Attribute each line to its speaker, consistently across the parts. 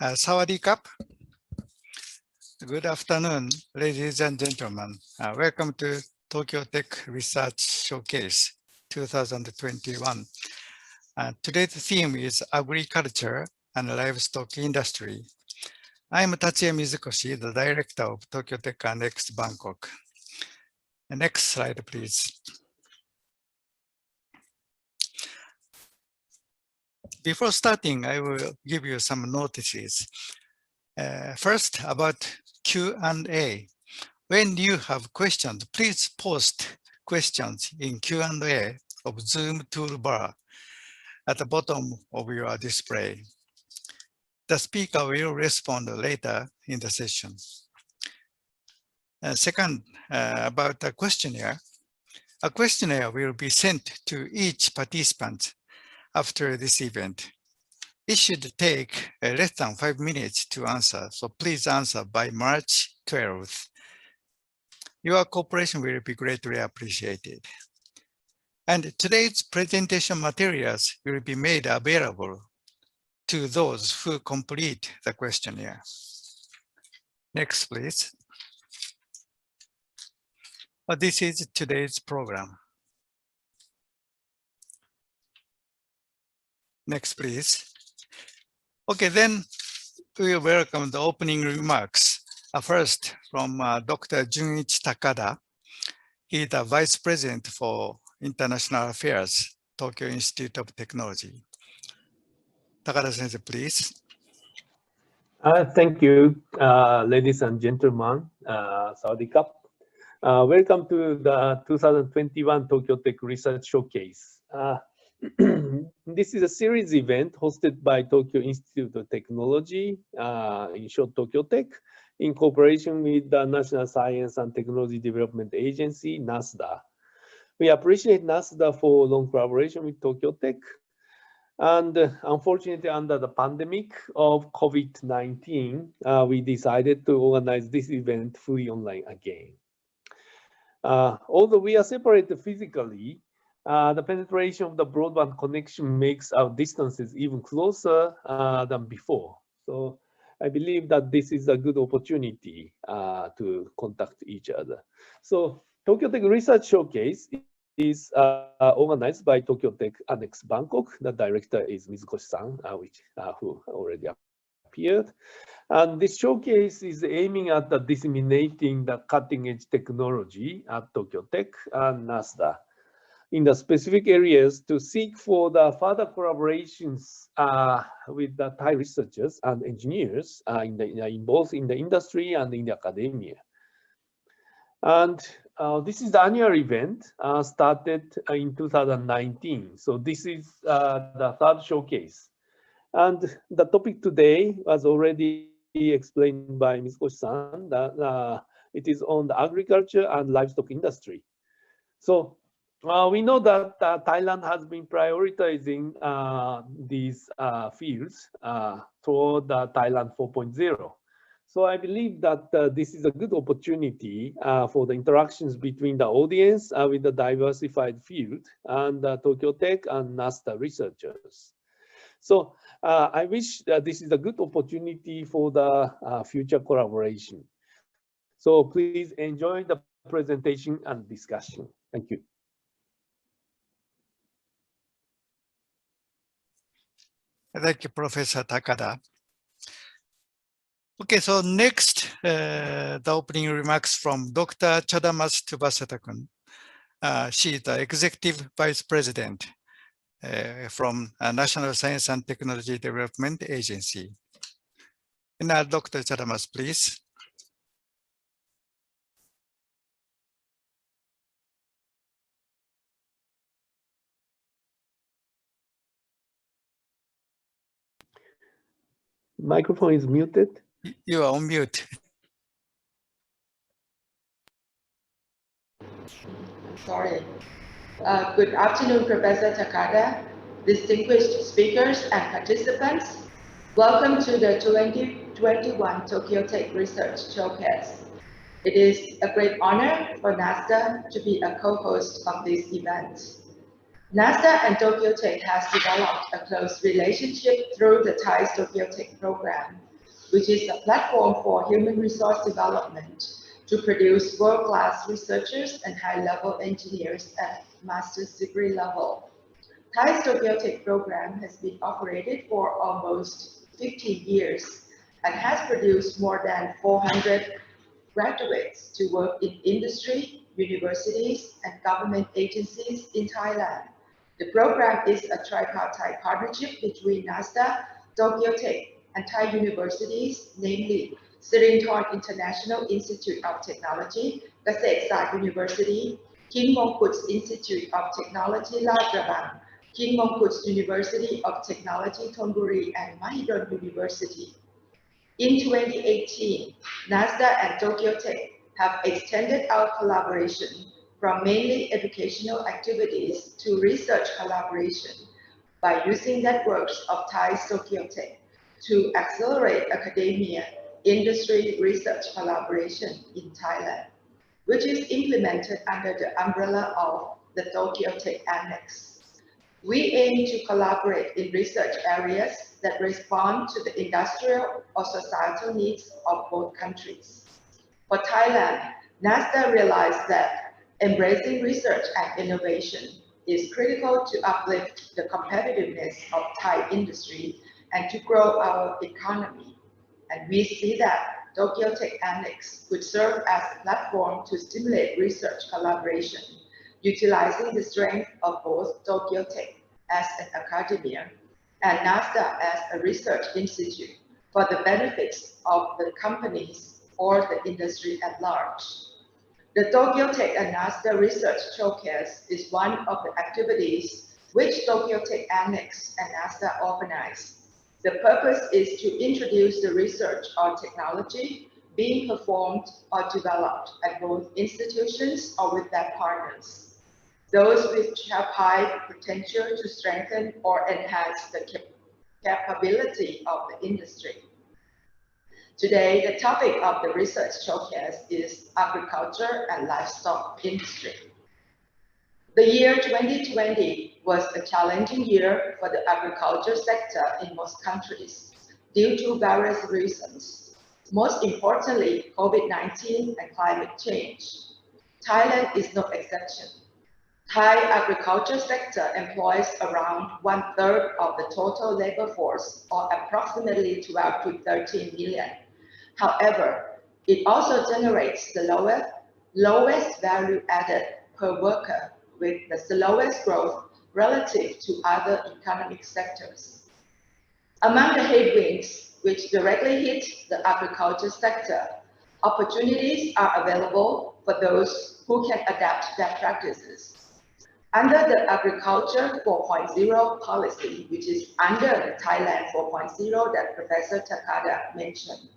Speaker 1: Sawadee-kap. Good afternoon, ladies and gentlemen. Welcome to Tokyo Tech Research Showcase 2021. Today's theme is agriculture and livestock industry. I am Tatsuya Mizukoshi, the director of Tokyo Tech ANNEX Bangkok. Next slide, please. Before starting, I will give you some notices. First, about Q&A. When you have questions, please post questions in Q&A of Zoom toolbar at the bottom of your display. The speaker will respond later in the session. Second, about the questionnaire. A questionnaire will be sent to each participant after this event. It should take less than 5 minutes to answer, so please answer by March 12th. Your cooperation will be greatly appreciated. And today's presentation materials will be made available to those who complete the questionnaire. Next, please. This is today's program. Next, please. Okay, then we welcome the opening remarks. First, from Dr. Jun-ichi Takada. He is the Vice President for International Affairs, Tokyo Institute of Technology. Takada-sensei, please.
Speaker 2: Thank you, ladies and gentlemen. Sawadee-kap. Welcome to the 2021 Tokyo Tech Research Showcase. This is a series event hosted by Tokyo Institute of Technology, in short Tokyo Tech, in cooperation with the National Science and Technology Development Agency, NSTDA. We appreciate NSTDA for long collaboration with Tokyo Tech. And unfortunately, under the pandemic of COVID-19, we decided to organize this event fully online again. Although we are separated physically, the penetration of the broadband connection makes our distances even closer than before. So I believe that this is a good opportunity to contact each other. So Tokyo Tech Research Showcase is organized by Tokyo Tech ANNEX Bangkok. The director is Mizukoshi-san, who already appeared. And this showcase is aiming at disseminating the cutting-edge technology at Tokyo Tech and NSTDA in the specific areas to seek for the further collaborations with the Thai researchers and engineers in both in the industry and in the academia. And this is the annual event started in 2019. So this is the third showcase. And the topic today was already explained by Ms. Koshi-san, that it is on the agriculture and livestock industry. So we know that Thailand has been prioritizing these fields toward Thailand 4.0. So I believe that this is a good opportunity for the interactions between the audience with the diversified field and Tokyo Tech and NSTDA researchers. So I wish that this is a good opportunity for the future collaboration. So please enjoy the presentation and discussion. Thank you.
Speaker 1: Thank you, Professor Takada. Okay, so next, the opening remarks from Dr. Chadamas Thuvasethakul. She is the Executive Vice President from National Science and Technology Development Agency. And now, Dr. Chadamas, please.
Speaker 2: Microphone is muted.
Speaker 1: You are on mute.
Speaker 3: Sorry. Good afternoon, Professor Takada, distinguished speakers and participants. Welcome to the 2021 Tokyo Tech Research Showcase. It is a great honor for NSTDA to be a co-host of this event. NSTDA and Tokyo Tech has developed a close relationship through the Thai Tokyo Tech program, which is a platform for human resource development to produce world-class researchers and high-level engineers at master's degree level. Thai's Probiotic program has been operated for almost 15 years and has produced more than 400 graduates to work in industry, universities, and government agencies in Thailand. The program is a tripartite partnership between NSTDA, Tokyo Tech, and Thai universities, namely Sirinthorn International Institute of Technology, Kasetsart University, King Mongkut's Institute of Technology, Ladrabang, King Mongkut's University of Technology, Thonburi, and Mahidol University. In 2018, NSTDA and Tokyo Tech have extended our collaboration from mainly educational activities to research collaboration by using networks of Thai's Tokyo Tech to accelerate academia industry research collaboration in Thailand, which is implemented under the umbrella of the Tokyo Tech Annex. We aim to collaborate in research areas that respond to the industrial or societal needs of both countries. For Thailand, NSTDA realized that embracing research and innovation is critical to uplift the competitiveness of Thai industry and to grow our economy. And we see that Tokyo Tech Annex would serve as a platform to stimulate research collaboration, utilizing the strength of both Tokyo Tech as an academia and NSTDA as a research institute for the benefits of the companies or the industry at large. The Tokyo Tech and NSTDA Research Showcase is one of the activities which Tokyo Tech Annex and NSTDA organize. The purpose is to introduce the research or technology being performed or developed at both institutions or with their partners, those which have high potential to strengthen or enhance the capability of the industry. Today, the topic of the research showcase is agriculture and livestock industry. The year 2020 was a challenging year for the agriculture sector in most countries due to various reasons, most importantly, COVID-19 and climate change. Thailand is no exception. Thai agriculture sector employs around 1/3 of the total labor force, or approximately 12 to 13 million. However, it also generates the lowest value added per worker, with the slowest growth relative to other economic sectors. Among the headwinds which directly hit the agriculture sector, opportunities are available for those who can adapt their practices. Under the Agriculture 4.0 policy, which is under the Thailand 4.0 that Professor Takada mentioned,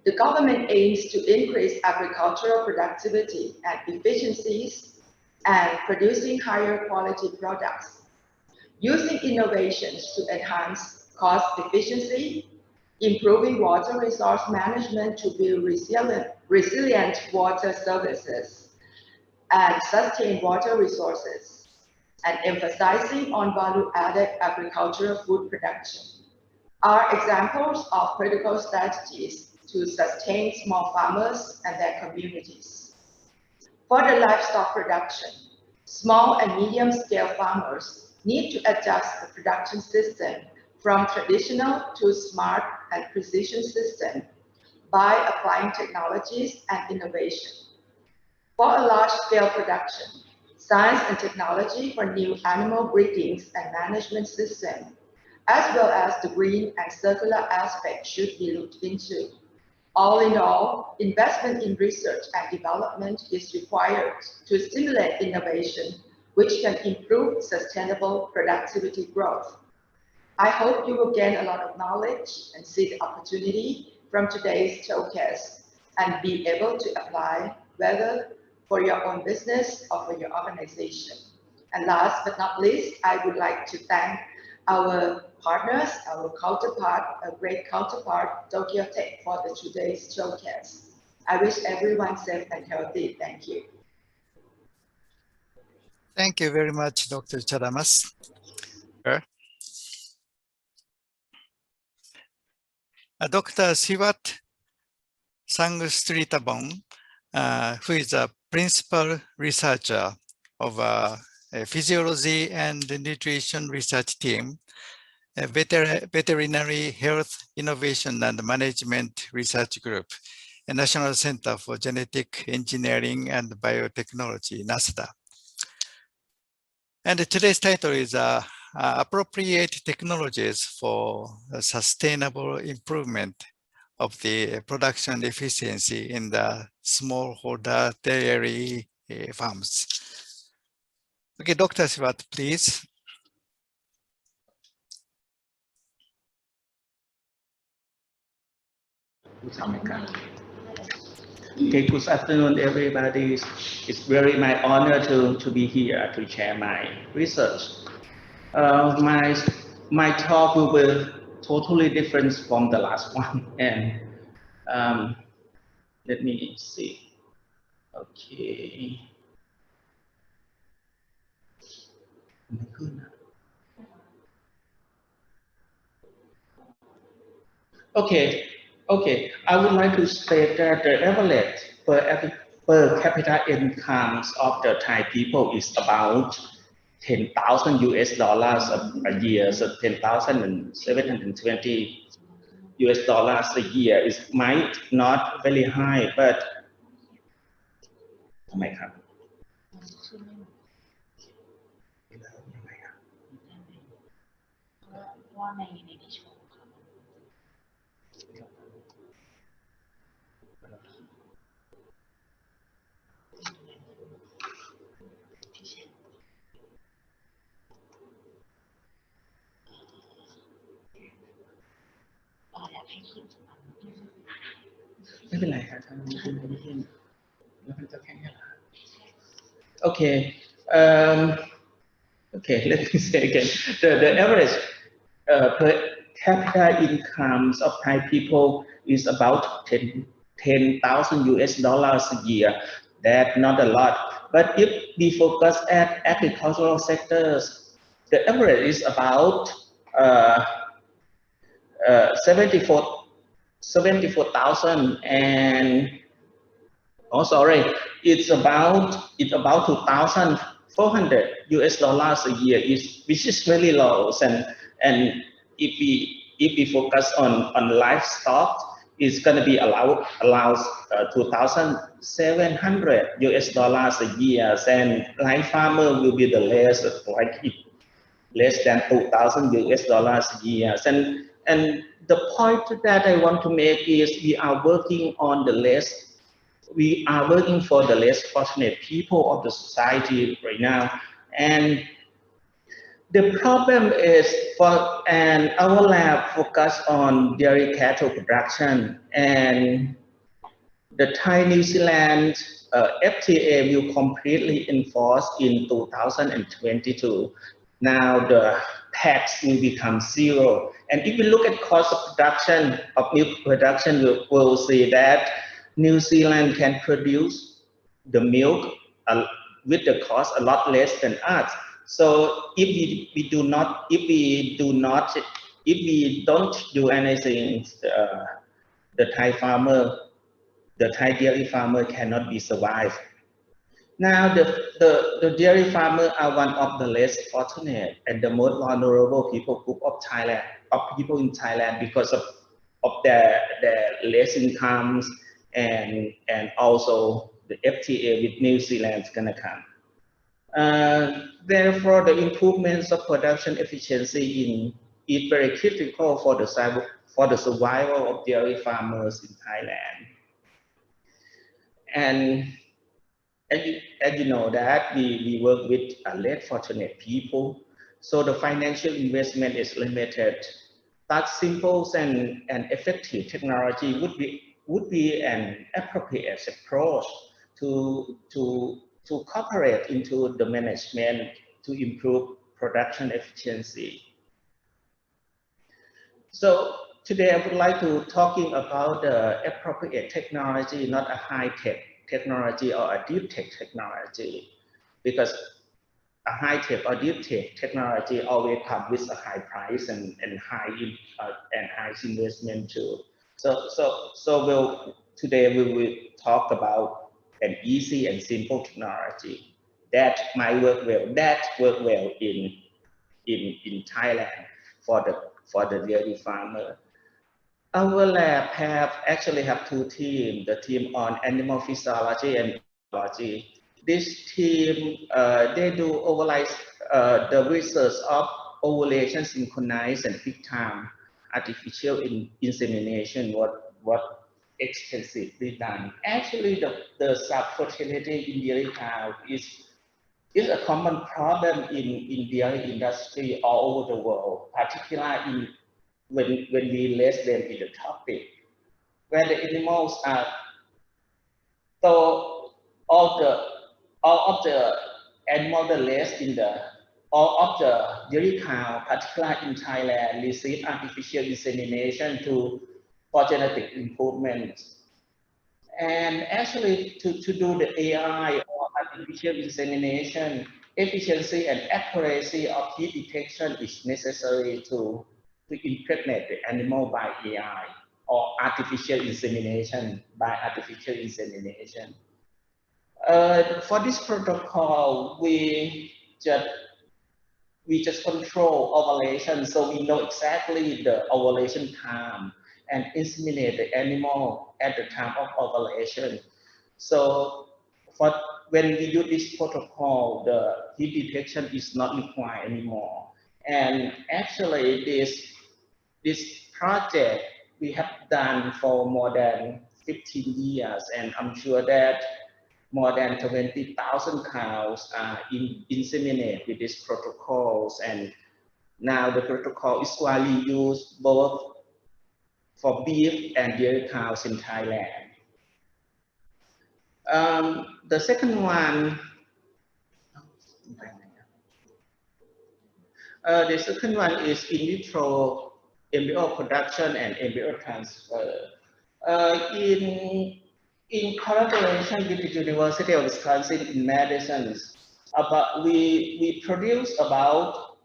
Speaker 3: the government aims to increase agricultural productivity and efficiencies and producing higher quality products, using innovations to enhance cost efficiency, improving water resource management to build resilient water services, and sustain water resources, and emphasizing on value-added agricultural food production are examples of critical strategies to sustain small farmers and their communities. For the livestock production, small and medium-scale farmers need to adjust the production system from traditional to smart and precision system by applying technologies and innovation. For a large-scale production, science and technology for new animal breedings and management system, as well as the green and circular aspect should be looked into. All in all, investment in research and development is required to stimulate innovation, which can improve sustainable productivity growth. I hope you will gain a lot of knowledge and see the opportunity from today's showcase and be able to apply whether for your own business or for your organization. And last but not least, I would like to thank our partners, our counterpart, a great counterpart, Tokyo Tech, for today's showcase. I wish everyone safe and healthy. Thank you.
Speaker 1: Thank you very much, Dr. Chadamas. Dr. Siwat Sangsritavong, who is a principal researcher of a physiology and nutrition research team, a veterinary health innovation and management research group, a National Center for Genetic Engineering and Biotechnology, NSTDA. And today's title is Appropriate Technologies for Sustainable Improvement of the Production Efficiency in the Smallholder Dairy Farms. Okay, Dr. Siwat, please.
Speaker 4: Okay, good afternoon, everybody. It's very my honor to be here to share my research. My talk will be totally different from the last one, and let me see. Okay. Okay. I would like to state that the average per capita incomes of the Thai people is about 10,000 US dollars a year, so 10,720 US dollars a year. It might not very high, but oh my God. Okay. Okay, let me say again. The average per capita incomes of Thai people is about 10,000 US dollars a year. That's not a lot. But if we focus at agricultural sectors, the average is about 74,000 and it's about 2,400 US dollars a year, which is really low. And if we focus on livestock, it's going to be allows 2,700 US dollars a year, and live farmer will be the less than 2,000 US dollars a year. And the point that I want to make is we are working for the less fortunate people of the society right now. And the problem is our lab focus on dairy cattle production, and the Thai New Zealand FTA will completely enforce in 2022. Now the tax will become zero. And if we look at cost of production of milk production, we'll see that New Zealand can produce the milk with the cost a lot less than us. So if we don't do anything, the Thai dairy farmer cannot be survived. Now the dairy farmer are one of the less fortunate and the most vulnerable group of people in Thailand because of their less incomes, and also the FTA with New Zealand is gonna come. Therefore, the improvements of production efficiency is very critical for the survival of dairy farmers in Thailand. And as you know that we work with less fortunate people, so the financial investment is limited. But simple and effective technology would be an appropriate approach to cooperate into the management to improve production efficiency. So today I would like to talking about the appropriate technology, not a high-tech technology or a deep tech technology, because a high-tech or deep-tech technology always comes with a high price and high investment too. Today we will talk about an easy and simple technology that might work well. In Thailand for the dairy farmer. Our lab actually have two teams, the team on animal physiology and biology. This team, they do overlies the research of ovulation synchronized and peak time artificial insemination, what extensively done. Actually, the subfertility in dairy cow is a common problem in dairy industry all over the world, particularly when we list them in the topic, where the animals are, so all of the animals that list in all of the dairy cow, particularly in Thailand, receive artificial insemination for genetic improvement. And actually, to do the AI or artificial insemination, efficiency and accuracy of heat detection is necessary to impregnate the animal by AI or artificial insemination by artificial insemination. For this protocol, we just control ovulation, so we know exactly the ovulation time and inseminate the animal at the time of ovulation. So when we do this protocol, the heat detection is not required anymore. And actually, this project we have done for more than 15 years, and I'm sure that more than 20,000 cows are inseminated with these protocols, and now the protocol is widely used both for beef and dairy cows in Thailand. The second one, is in vitro embryo production and embryo transfer. In collaboration with the University of Wisconsin in Madison, we produce about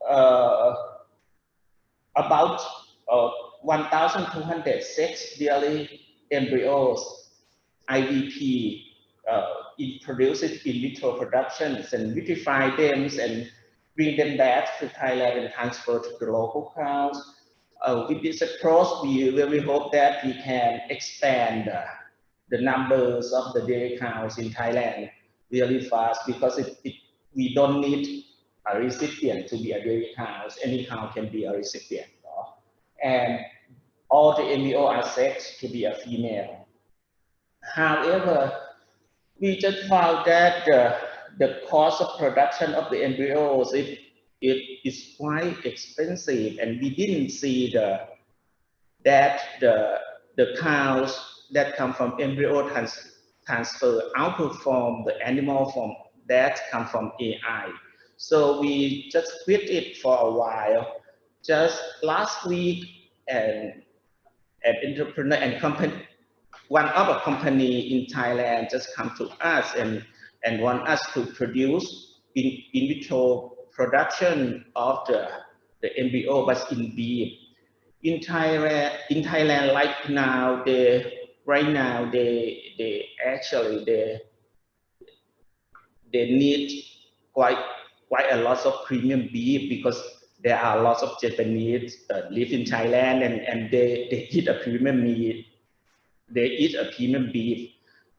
Speaker 4: 1,206 dairy embryos, IVP, produce it in vitro productions and vitrify them and bring them back to Thailand and transfer to the local cows. With this approach, we really hope that we can expand the numbers of the dairy cows in Thailand really fast, because we don't need a recipient to be a dairy cow. Any cow can be a recipient. And all the embryo are sexed to be a female. However, we just found that the cost of production of the embryos, it is quite expensive, and we didn't see that the cows that come from embryo transfer outperform the animal from that come from AI. So we just quit it for a while. Just last week, an entrepreneur and company, one other company in Thailand just come to us and want us to produce in vitro production of the embryo, but in beef. In Thailand, right now, they need quite a lot of premium beef, because there are lots of Japanese live in Thailand, and they eat a premium meat. They eat a premium beef.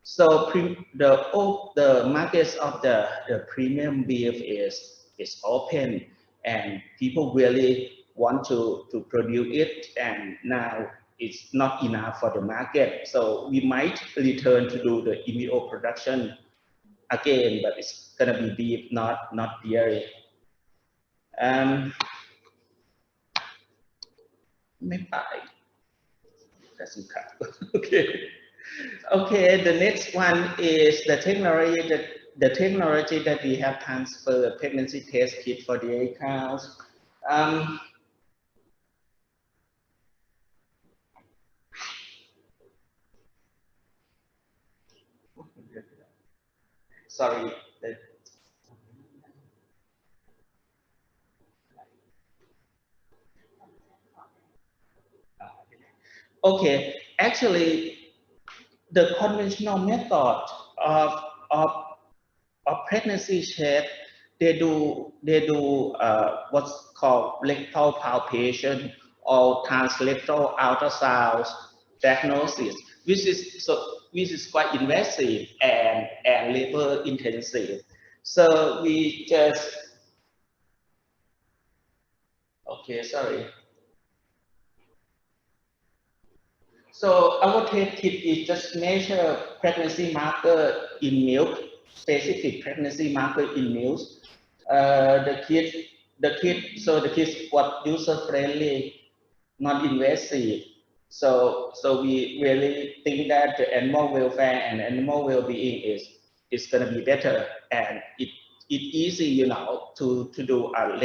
Speaker 4: So the markets of the premium beef is open, and people really want to produce it, and now it's not enough for the market. So we might return to do the embryo production again, but it's gonna be beef, not dairy. Okay, the next one is the technology that we have transferred pregnancy test kit for dairy cows. Sorry. Okay, actually, the conventional method of pregnancy check, they do what's called rectal palpation or transrectal ultrasound diagnosis, which is quite invasive and labor intensive. So we just sorry. So our test kit is just measure pregnancy marker in milk, specific pregnancy marker in milk. The kit was user friendly, not invasive. So we really think that the animal welfare and animal well-being is going to be better, and it's easy, you know, to do a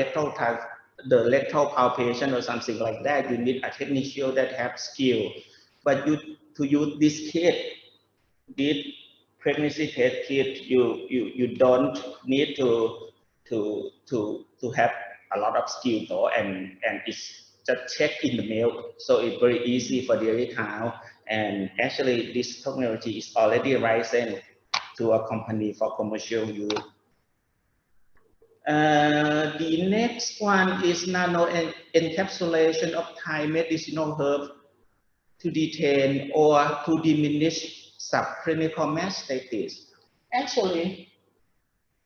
Speaker 4: the rectal palpation or something like that. You need a technician that have skill, but to use this kit, this pregnancy test kit, you don't need to have a lot of skill though, and it's just check in the milk, so it's very easy for dairy cow. And actually, this technology is already licensed to a company for commercial use. The next one is nano encapsulation of Thai medicinal herb to detain or to diminish subclinical mastitis. Actually,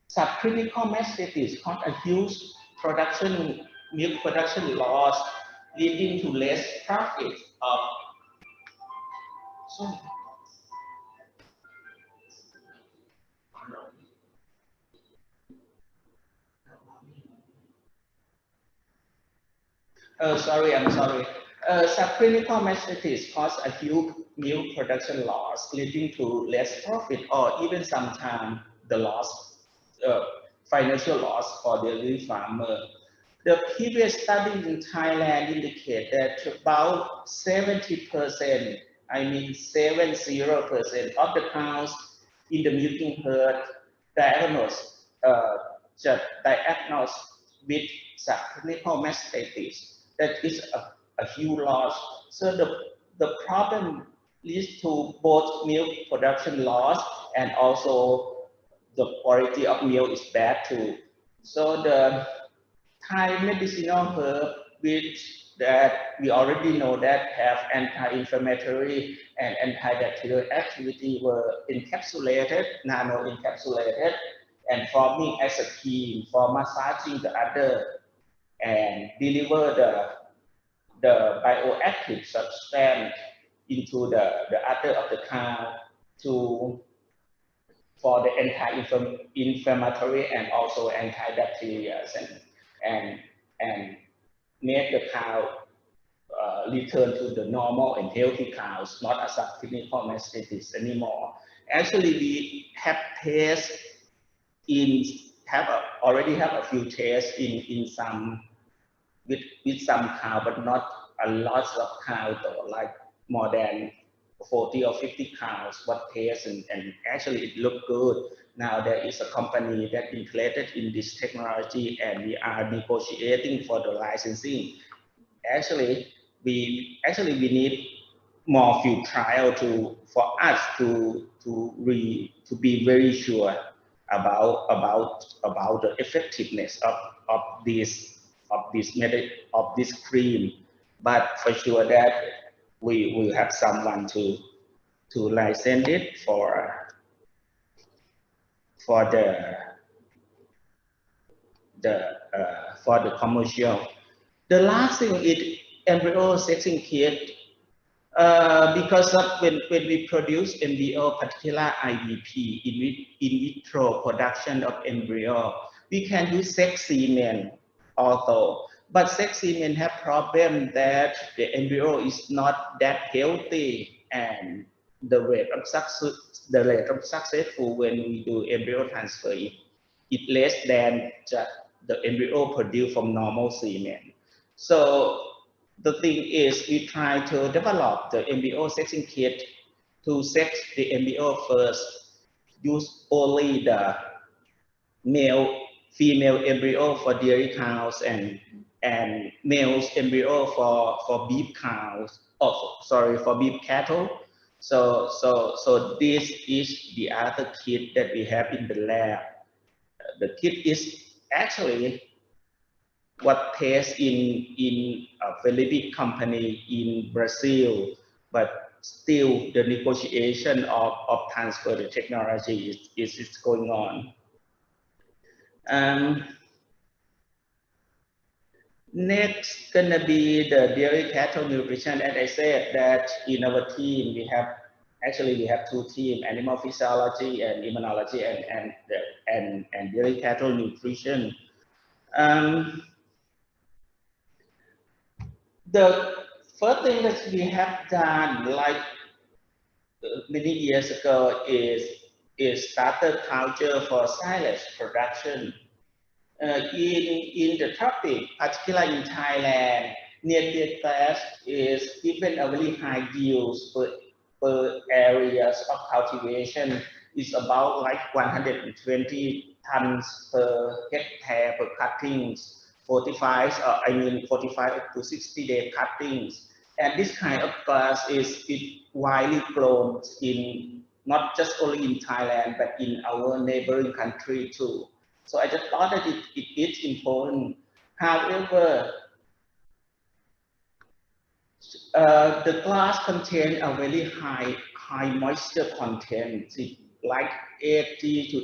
Speaker 4: subclinical mastitis cause a huge milk production loss, leading to less profit of. I'm sorry. Subclinical mastitis cause a huge milk production loss, leading to less profit or even sometimes the loss, financial loss for the dairy farmer. The previous study in Thailand indicate that about 70%, I mean 70% of the cows in the milking herd diagnosed with subclinical mastitis. That is a huge loss. So the problem leads to both milk production loss and also the quality of milk is bad too. So the Thai medicinal herb, which that we already know that have anti-inflammatory and antibacterial activity, were encapsulated, nano-encapsulated, and forming as a cream for massaging the udder and deliver the bioactive substance into the udder of the cow for the anti-inflammatory and also antibacterial and make the cow return to the normal and healthy cows, not a subclinical mastitis anymore. Actually, we have tests already have a few tests in some with some cow, but not a lot of cows, though, like more than 40 or 50 cows, what tests, and actually it looked good. Now there is a company that interested in this technology, and we are negotiating for the licensing. Actually, we need more field trial for us to be very sure about the effectiveness of this cream. But for sure that we will have someone to license it for the commercial. The last thing is embryo sexing kit. Because of when we produce embryo, particular IVP, in vitro production of embryo, we can use sex semen also. But sex semen have problem that the embryo is not that healthy, and the rate of successful when we do embryo transfer is less than just the embryo produced from normal semen. So the thing is, we try to develop the embryo sexing kit to sex the embryo first, use only the female embryo for dairy cows, and and males embryo for beef cows. Oh, sorry, for beef cattle. So this is the other kit that we have in the lab. The kit is actually what tastes in a very big company in Brazil, but still the negotiation of transfer the technology is going on. Next gonna be the dairy cattle nutrition. As I said that in our team we have two teams: animal physiology and immunology and dairy cattle nutrition. The first thing that we have done, like many years ago, is starter culture for silage production. In the tropic, particularly in Thailand, native grass is given a very high yield per areas of cultivation. Is about like 120 tons per hectare per cuttings. 45 to 60-day cuttings, and this kind of grass is widely grown in not just only in Thailand but in our neighboring country too. So I just thought that it is important. However, the grass contains a very high moisture content, like 80 to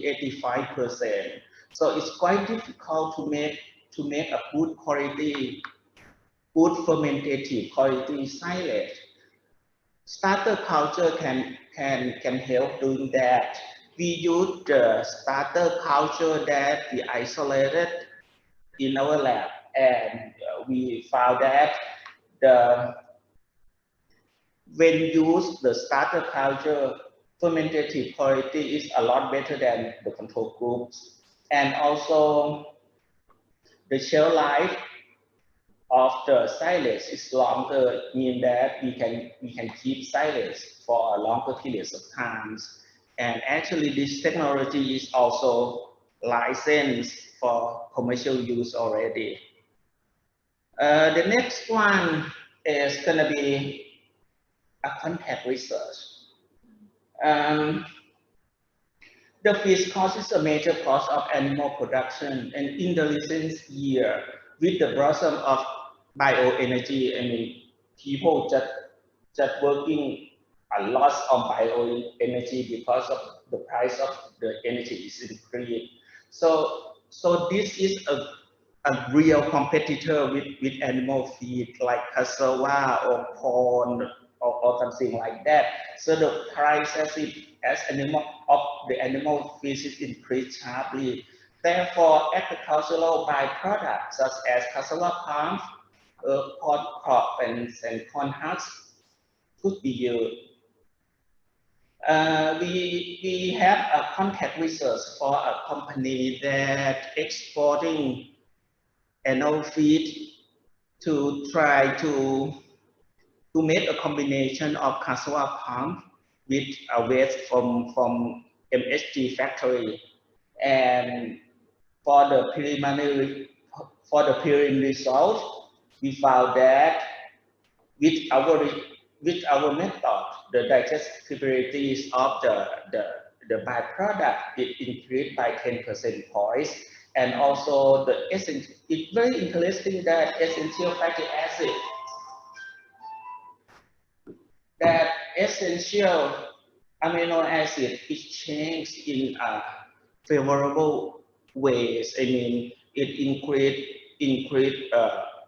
Speaker 4: 85%. So it's quite difficult to make a good quality, good fermentative quality silage. Starter culture can help doing that. We use the starter culture that we isolated in our lab, and we found that when used the starter culture, fermentative quality is a lot better than the control groups, and also the shelf life of the silage is longer, meaning that we can keep silage for a longer periods of times. And actually, this technology is also licensed for commercial use already. The next one is going to be a contact research. The fish cost is a major cost of animal production, and in the recent year, with the blossom of bioenergy, I mean, people just working a lot on bioenergy because of the price of the energy is increased. So this is a real competitor with animal feed like cassava or corn or something like that. So the price as the animal feed is increased sharply. Therefore, agricultural byproducts such as cassava palm, corn crop, and corn husks could be used. We have a contact research for a company that exporting animal feed to try to make a combination of cassava palm with a waste from MSG factory, and for the preliminary result, we found that with our method, the digestibility of the byproduct it increased by 10% points, and also it's very interesting that essential fatty acid, that essential amino acid is changed in a favorable ways. I mean, it increase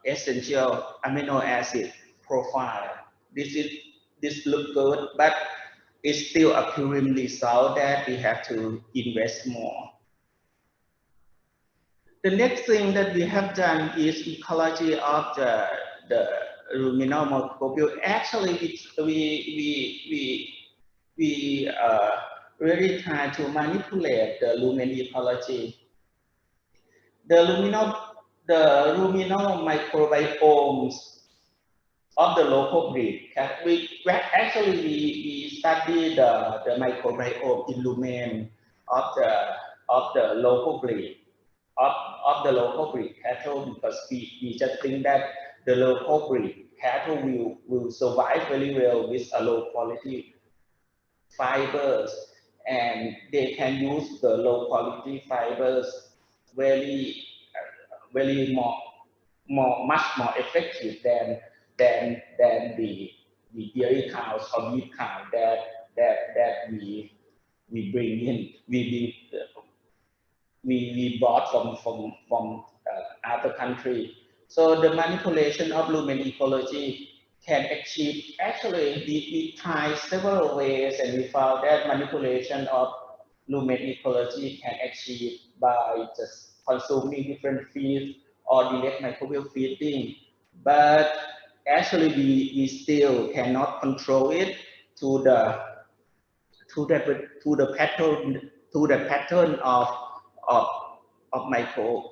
Speaker 4: essential amino acid profile. This look good, but it's still a preliminary result that we have to invest more. The next thing that we have done is ecology of the ruminal microbial. Actually, we really try to manipulate the lumen ecology. The ruminal microbiomes of the local breed. We study the microbiome in lumen of the local breed. of the local breed cattle, because we just think that the local breed cattle will survive very well with a low quality fibers, and they can use the low quality fibers very much more effective than the dairy cows or beef cow that we bring in, we bought from other country. So the manipulation of lumen ecology can achieve, actually we tried several ways, and we found that manipulation of lumen ecology can achieve by just consuming different feeds or direct microbial feeding. But actually we still cannot control it to the pattern of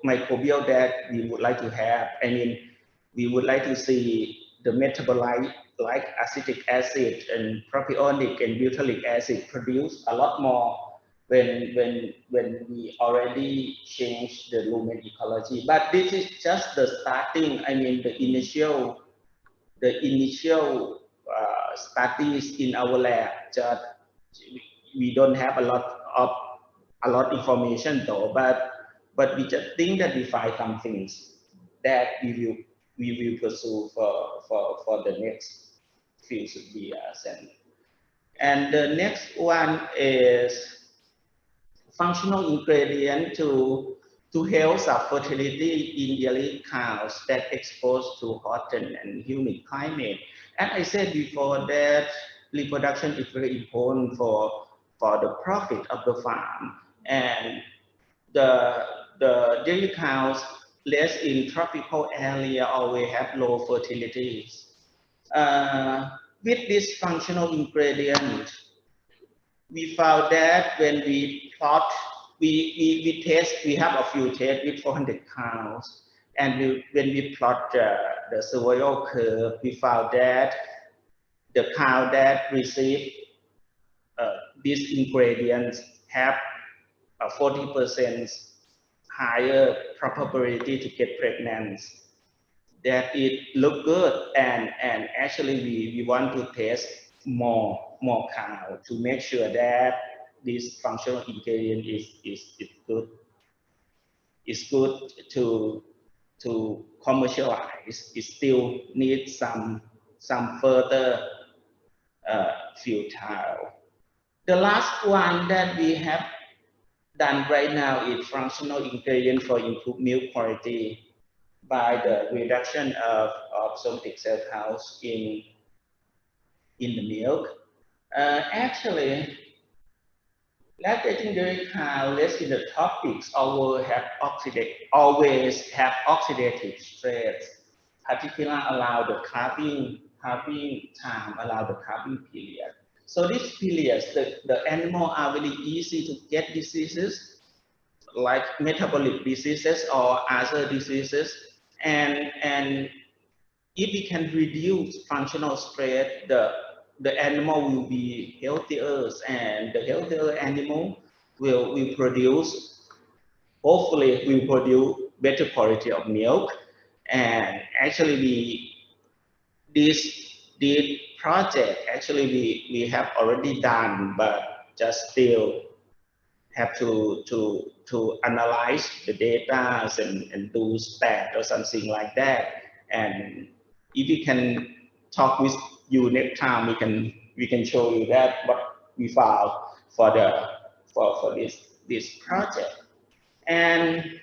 Speaker 4: microbial that we would like to have. I mean, we would like to see the metabolite like acetic acid and propionic and butyric acid produce a lot more when we already change the lumen ecology. But this is just the starting. I mean, the initial studies in our lab. Just we don't have a lot of information though, but we just think that we find some things that we will pursue for the next few years. And the next one is functional ingredient to help fertility in dairy cows that exposed to hot and humid climate. And I said before that reproduction is very important for the profit of the farm, and the dairy cows raised in tropical area always have low fertility. With this functional ingredient, we found that when we plot, we test, we have a few tests with 400 cows, and when we plot the survival curve, we found that the cow that receive these ingredients have a 40% higher probability to get pregnant. That it look good, and actually we want to test more cow to make sure that this functional ingredient is good. It's good to commercialize. It still needs some further filter. The last one that we have done right now is functional ingredient for improved milk quality by the reduction of somatic cell counts in the milk. Actually, lactating dairy cow less in the tropics always have oxidative stress, particularly allow the calving time, allow the calving period. So these periods, the animals are really easy to get diseases like metabolic diseases or other diseases, and if we can reduce functional stress, the animal will be healthier, and the healthier animal will produce, hopefully will produce better quality of milk. And actually this project actually we have already done, but just still have to analyze the data and do stat or something like that. And if we can talk with you next time, we can show you that what we found for this project. And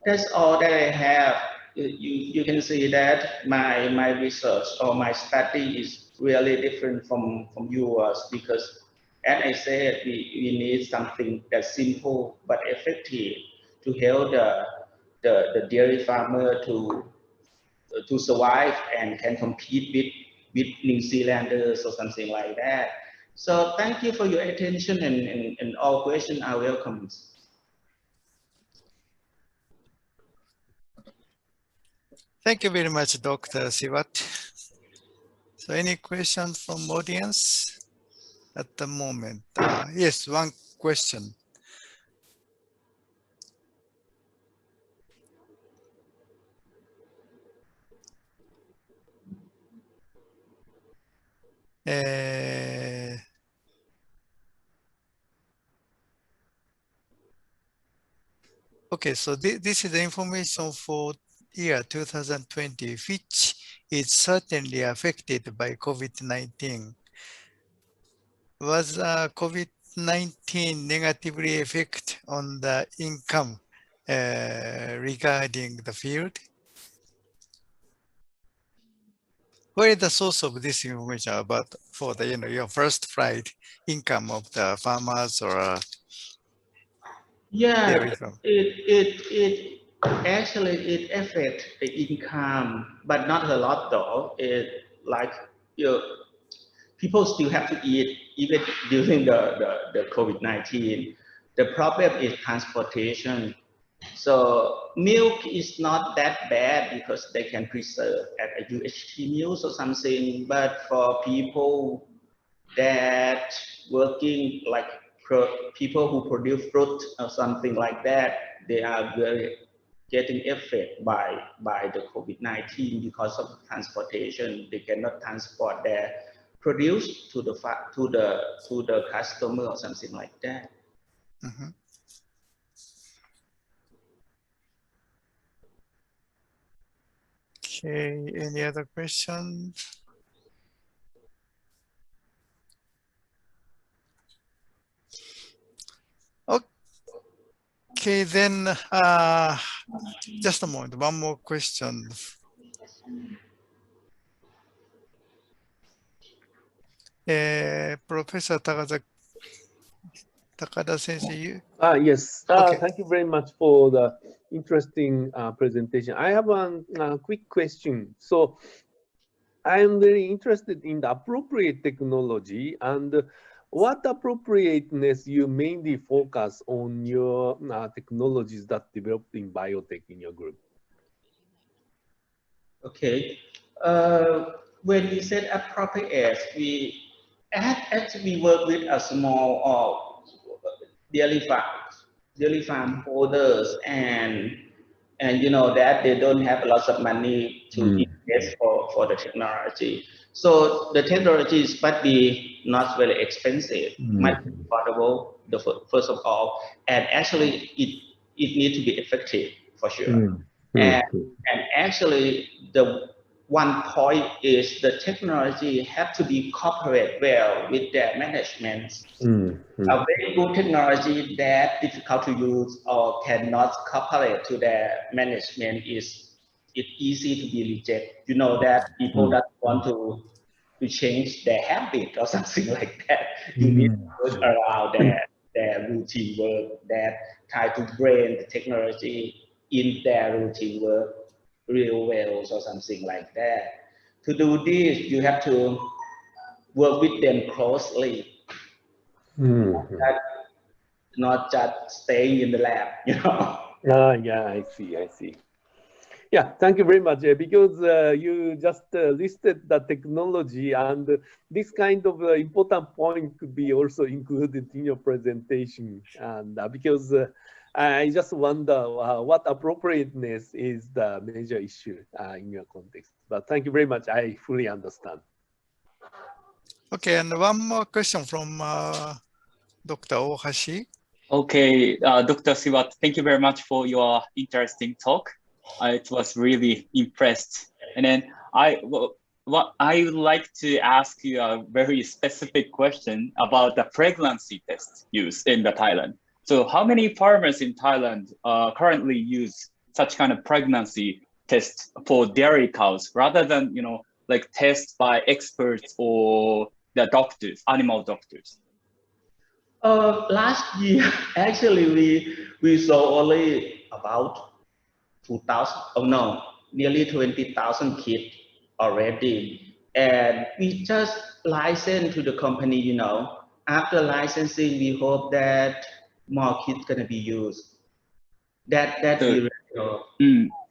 Speaker 4: that's all that I have. You can see that my research or my study is really different from yours, because as I said, we need something that's simple but effective to help the dairy farmer to survive and can compete with New Zealanders or something like that. So thank you for your attention, and all questions are welcome.
Speaker 1: Thank you very much, Dr. Siwat. So any questions from audience at the moment? Yes, one question. Okay, so this is the information for year 2020, which is certainly affected by COVID-19. Was COVID-19 negatively affect on the income regarding the field? Where is the source of this information about for the your first flight income of the farmers or
Speaker 4: Yeah,
Speaker 1: dairy farm?
Speaker 4: it actually it affects the income, but not a lot though. It like you people still have to eat even during the COVID-19. The problem is transportation. So milk is not that bad because they can preserve at a UHT mills or something. But for people that working like people who produce fruit or something like that, they are very getting affected by the COVID-19 because of transportation. They cannot transport their produce to the customer or something like that.
Speaker 1: Mhm. Okay, any other questions? Okay, then just a moment, one more question. Professor Takada Sensei,
Speaker 2: Yes,
Speaker 1: okay.
Speaker 2: thank you very much for the interesting presentation. I have one quick question. So I am very interested in the appropriate technology and what appropriateness you mainly focus on your technologies that developed in biotech in your group.
Speaker 4: Okay. When we said appropriate, we actually work with a small dairy farm holders, and you know that they don't have lots of money to invest for the technology. So the technology is might be not very expensive, might be affordable. First of all, and actually it needs to be effective for sure. And, and actually, the one point is the technology have to be cooperate well with their management. A very good technology that difficult to use or cannot cooperate to their management is it's easy to be rejected. You know that people that want to change their habit or something like that. You need to work around their routine work that try to bring the technology in their routine work real well or something like that. To do this, you have to work with them closely, not just staying in the lab, you know.
Speaker 2: Yeah, I see. Yeah, thank you very much. Because you just listed the technology, and this kind of important point could be also included in your presentation. And because I just wonder what appropriateness is the major issue in your context. But thank you very much. I fully understand.
Speaker 1: Okay, and one more question from Dr. Ohashi.
Speaker 5: Okay, Dr. Siwat, thank you very much for your interesting talk. It was really impressed. And then I would like to ask you a very specific question about the pregnancy test used in the Thailand. So how many farmers in Thailand currently use such kind of pregnancy test for dairy cows rather than, like tests by experts or the doctors, animal doctors?
Speaker 4: Last year, actually, we saw only about 2,000, oh no, nearly 20,000 kids already. And we just licensed to the company, After licensing, we hope that more kids gonna be used. That
Speaker 5: So,
Speaker 4: we really hope.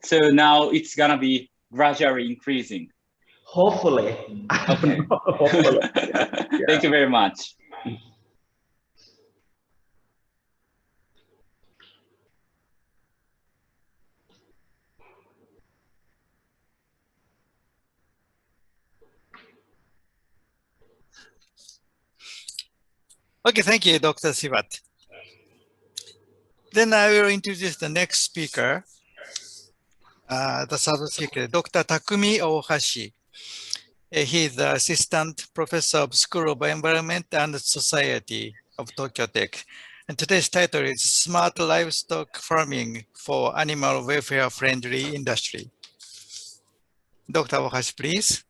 Speaker 5: So now it's gonna be gradually increasing.
Speaker 4: Hopefully.
Speaker 5: Okay.
Speaker 4: Hopefully. Yeah.
Speaker 5: Thank you very much.
Speaker 1: Okay, thank you, Dr. Siwat. Then I will introduce the next speaker, the third speaker, Dr. Takumi Ohashi. He is the Assistant Professor of School of Environment and Society of Tokyo Tech. And today's title is Smart Livestock Farming for Animal Welfare Friendly Industry. Dr. Ohashi, please.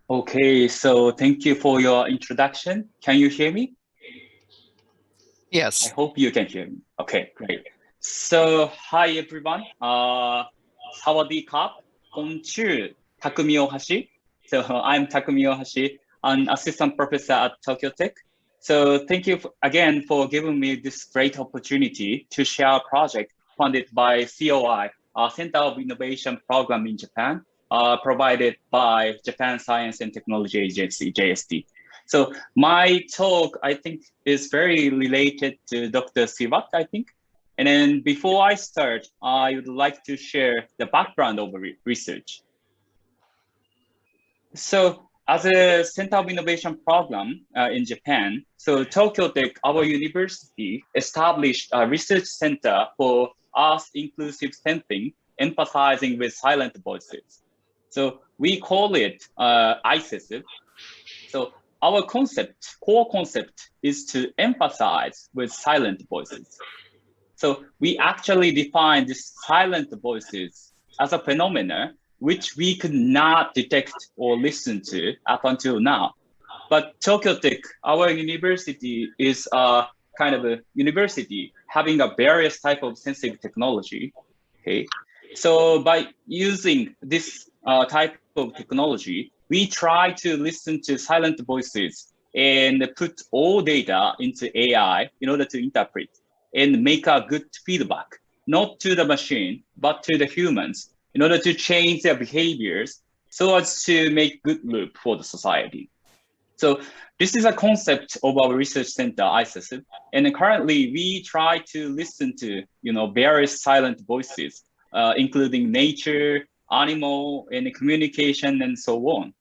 Speaker 5: Okay, so thank you for your introduction. Can you hear me?
Speaker 1: Yes.
Speaker 5: I hope you can hear me. Okay, great. So, hi everyone. Sawadee Kap, Konchu, Takumi Ohashi. So, I'm Takumi Ohashi, an assistant professor at Tokyo Tech. So, thank you again for giving me this great opportunity to share a project funded by COI, Center of Innovation Program in Japan, provided by Japan Science and Technology Agency, JST. So my talk, I think, is very related to Dr. Siwat, I think. And then before I start, I would like to share the background of research. So as a Center of Innovation program in Japan, so Tokyo Tech, our university, established a research center for Earth-inclusive sensing, emphasizing with silent voices. So we call it ICESIV. So our core concept is to emphasize with silent voices. So we actually define these silent voices as a phenomena which we could not detect or listen to up until now. But Tokyo Tech, our university, is a kind of a university having a various type of sensing technology. Okay, so by using this type of technology, we try to listen to silent voices and put all data into AI in order to interpret and make a good feedback, not to the machine, but to the humans in order to change their behaviors so as to make good loop for the society. So this is a concept of our research center, ICESIV, and currently we try to listen to various silent voices, including nature, animal, and communication, and so on.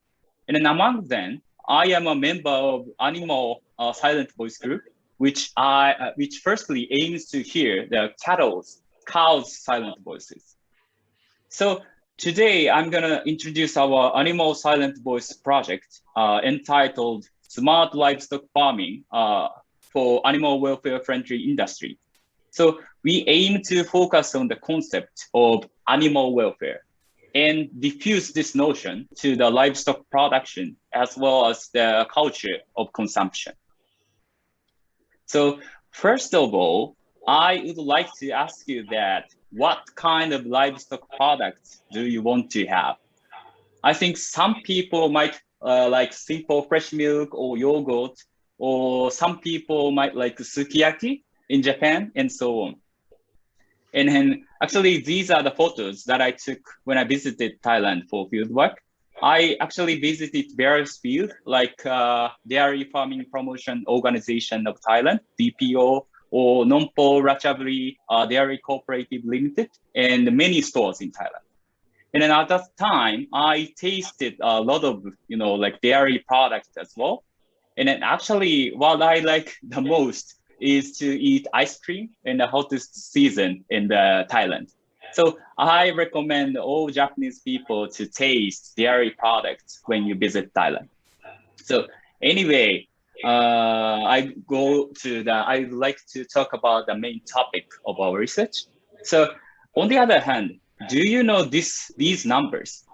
Speaker 5: And then among them, I am a member of Animal Silent Voice Group, which firstly aims to hear the cows' silent voices. So today I'm gonna introduce our Animal Silent Voice project entitled Smart Livestock Farming for Animal Welfare Friendly Industry. So we aim to focus on the concept of animal welfare and diffuse this notion to the livestock production as well as the culture of consumption. So first of all, I would like to ask you that what kind of livestock products do you want to have? I think some people might like simple fresh milk or yogurt, or some people might like sukiyaki in Japan and so on. And then actually, these are the photos that I took when I visited Thailand for fieldwork. I actually visited various fields like Dairy Farming Promotion Organization of Thailand, DPO, or Nompo Ratchaburi Dairy Cooperative Limited, and many stores in Thailand. And then at that time, I tasted a lot of, like dairy products as well. And then actually, what I like the most is to eat ice cream in the hottest season in Thailand. So I recommend all Japanese people to taste dairy products when you visit Thailand. So anyway, I'd like to talk about the main topic of our research. So on the other hand, do you know these numbers?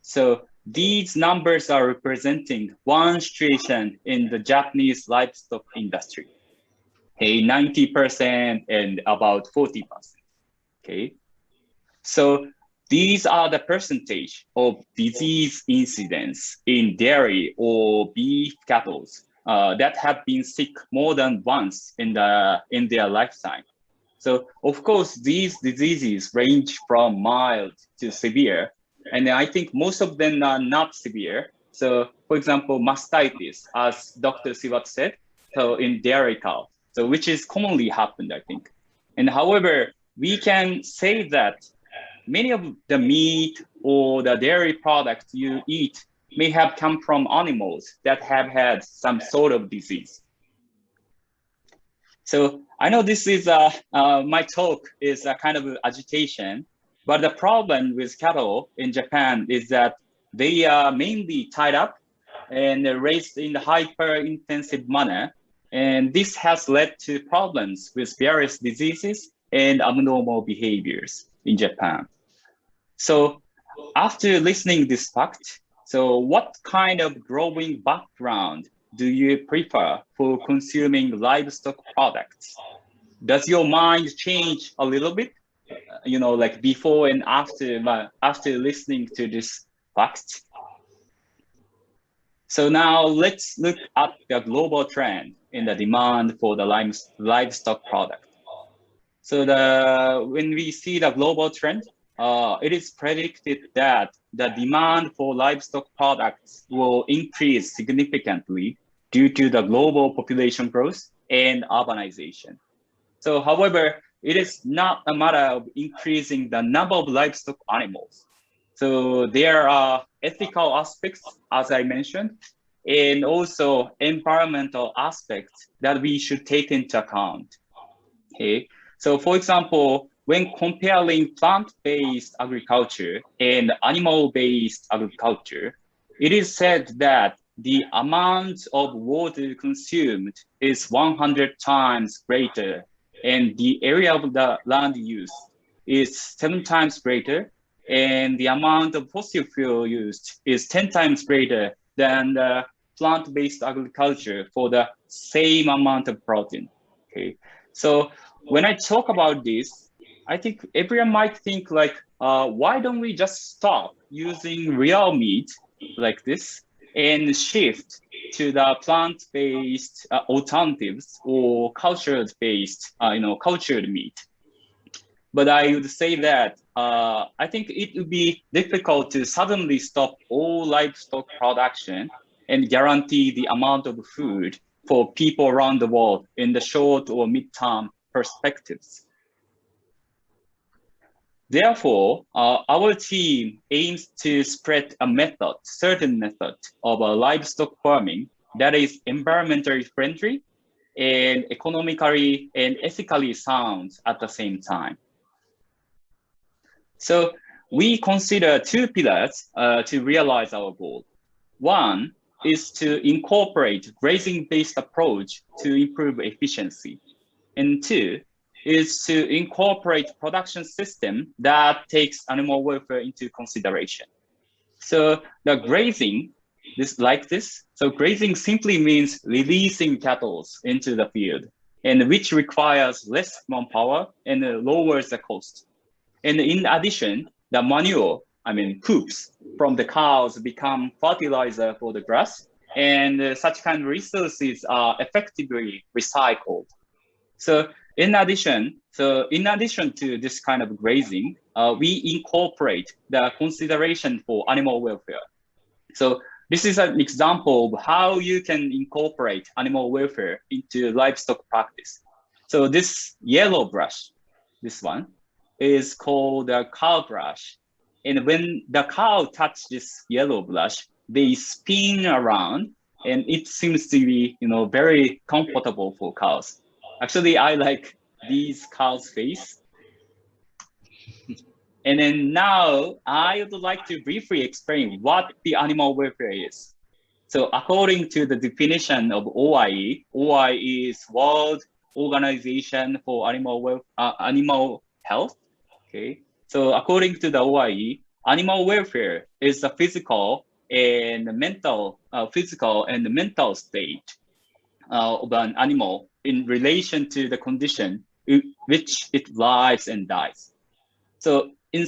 Speaker 5: So these numbers are representing one situation in the Japanese livestock industry. Okay, 90% and about 40%. Okay, so these are the percentage of disease incidents in dairy or beef cattle that have been sick more than once in their lifetime. So of course, these diseases range from mild to severe, and I think most of them are not severe. So for example, mastitis, as Dr. Siwat said, so in dairy cow, so which is commonly happened, I think. And however, we can say that many of the meat or the dairy products you eat may have come from animals that have had some sort of disease. So I know this is my talk is a kind of agitation, but the problem with cattle in Japan is that they are mainly tied up and raised in a hyper-intensive manner. And this has led to problems with various diseases and abnormal behaviors in Japan. So after listening this fact, so what kind of growing background do you prefer for consuming livestock products? Does your mind change a little bit? You know, like before and after listening to this fact? So now let's look at the global trend in the demand for the livestock product. So when we see the global trend, it is predicted that the demand for livestock products will increase significantly due to the global population growth and urbanization. So, however, it is not a matter of increasing the number of livestock animals. So there are ethical aspects, as I mentioned, and also environmental aspects that we should take into account. Okay, so for example, when comparing plant-based agriculture and animal-based agriculture, it is said that the amount of water consumed is 100 times greater, and the area of the land used is 7 times greater, and the amount of fossil fuel used is 10 times greater than the plant-based agriculture for the same amount of protein. Okay, so when I talk about this, I think everyone might think like, why don't we just stop using real meat like this and shift to the plant-based alternatives or cultured-based, cultured meat? But I would say that I think it would be difficult to suddenly stop all livestock production and guarantee the amount of food for people around the world in the short or mid-term perspectives. Therefore, our team aims to spread a certain method of livestock farming that is environmentally friendly and economically and ethically sound at the same time. So we consider 2 pillars to realize our goal. One is to incorporate grazing-based approach to improve efficiency. And 2 is to incorporate production system that takes animal welfare into consideration. So the grazing, so grazing simply means releasing cattle into the field, and which requires less manpower and lowers the cost. And in addition, the manure, poops from the cows become fertilizer for the grass, and such kind of resources are effectively recycled. So in addition to this kind of grazing, we incorporate the consideration for animal welfare. So this is an example of how you can incorporate animal welfare into livestock practice. So this yellow brush, this one, is called a cow brush. And when the cow touches this yellow brush, they spin around, and it seems to be, very comfortable for cows. Actually, I like these cows' face. And then now I would like to briefly explain what the animal welfare is. So according to the definition of OIE, OIE is World Organization for Animal Health. Okay. So according to the OIE, animal welfare is the physical and mental state of an animal in relation to the condition in which it lives and dies. So in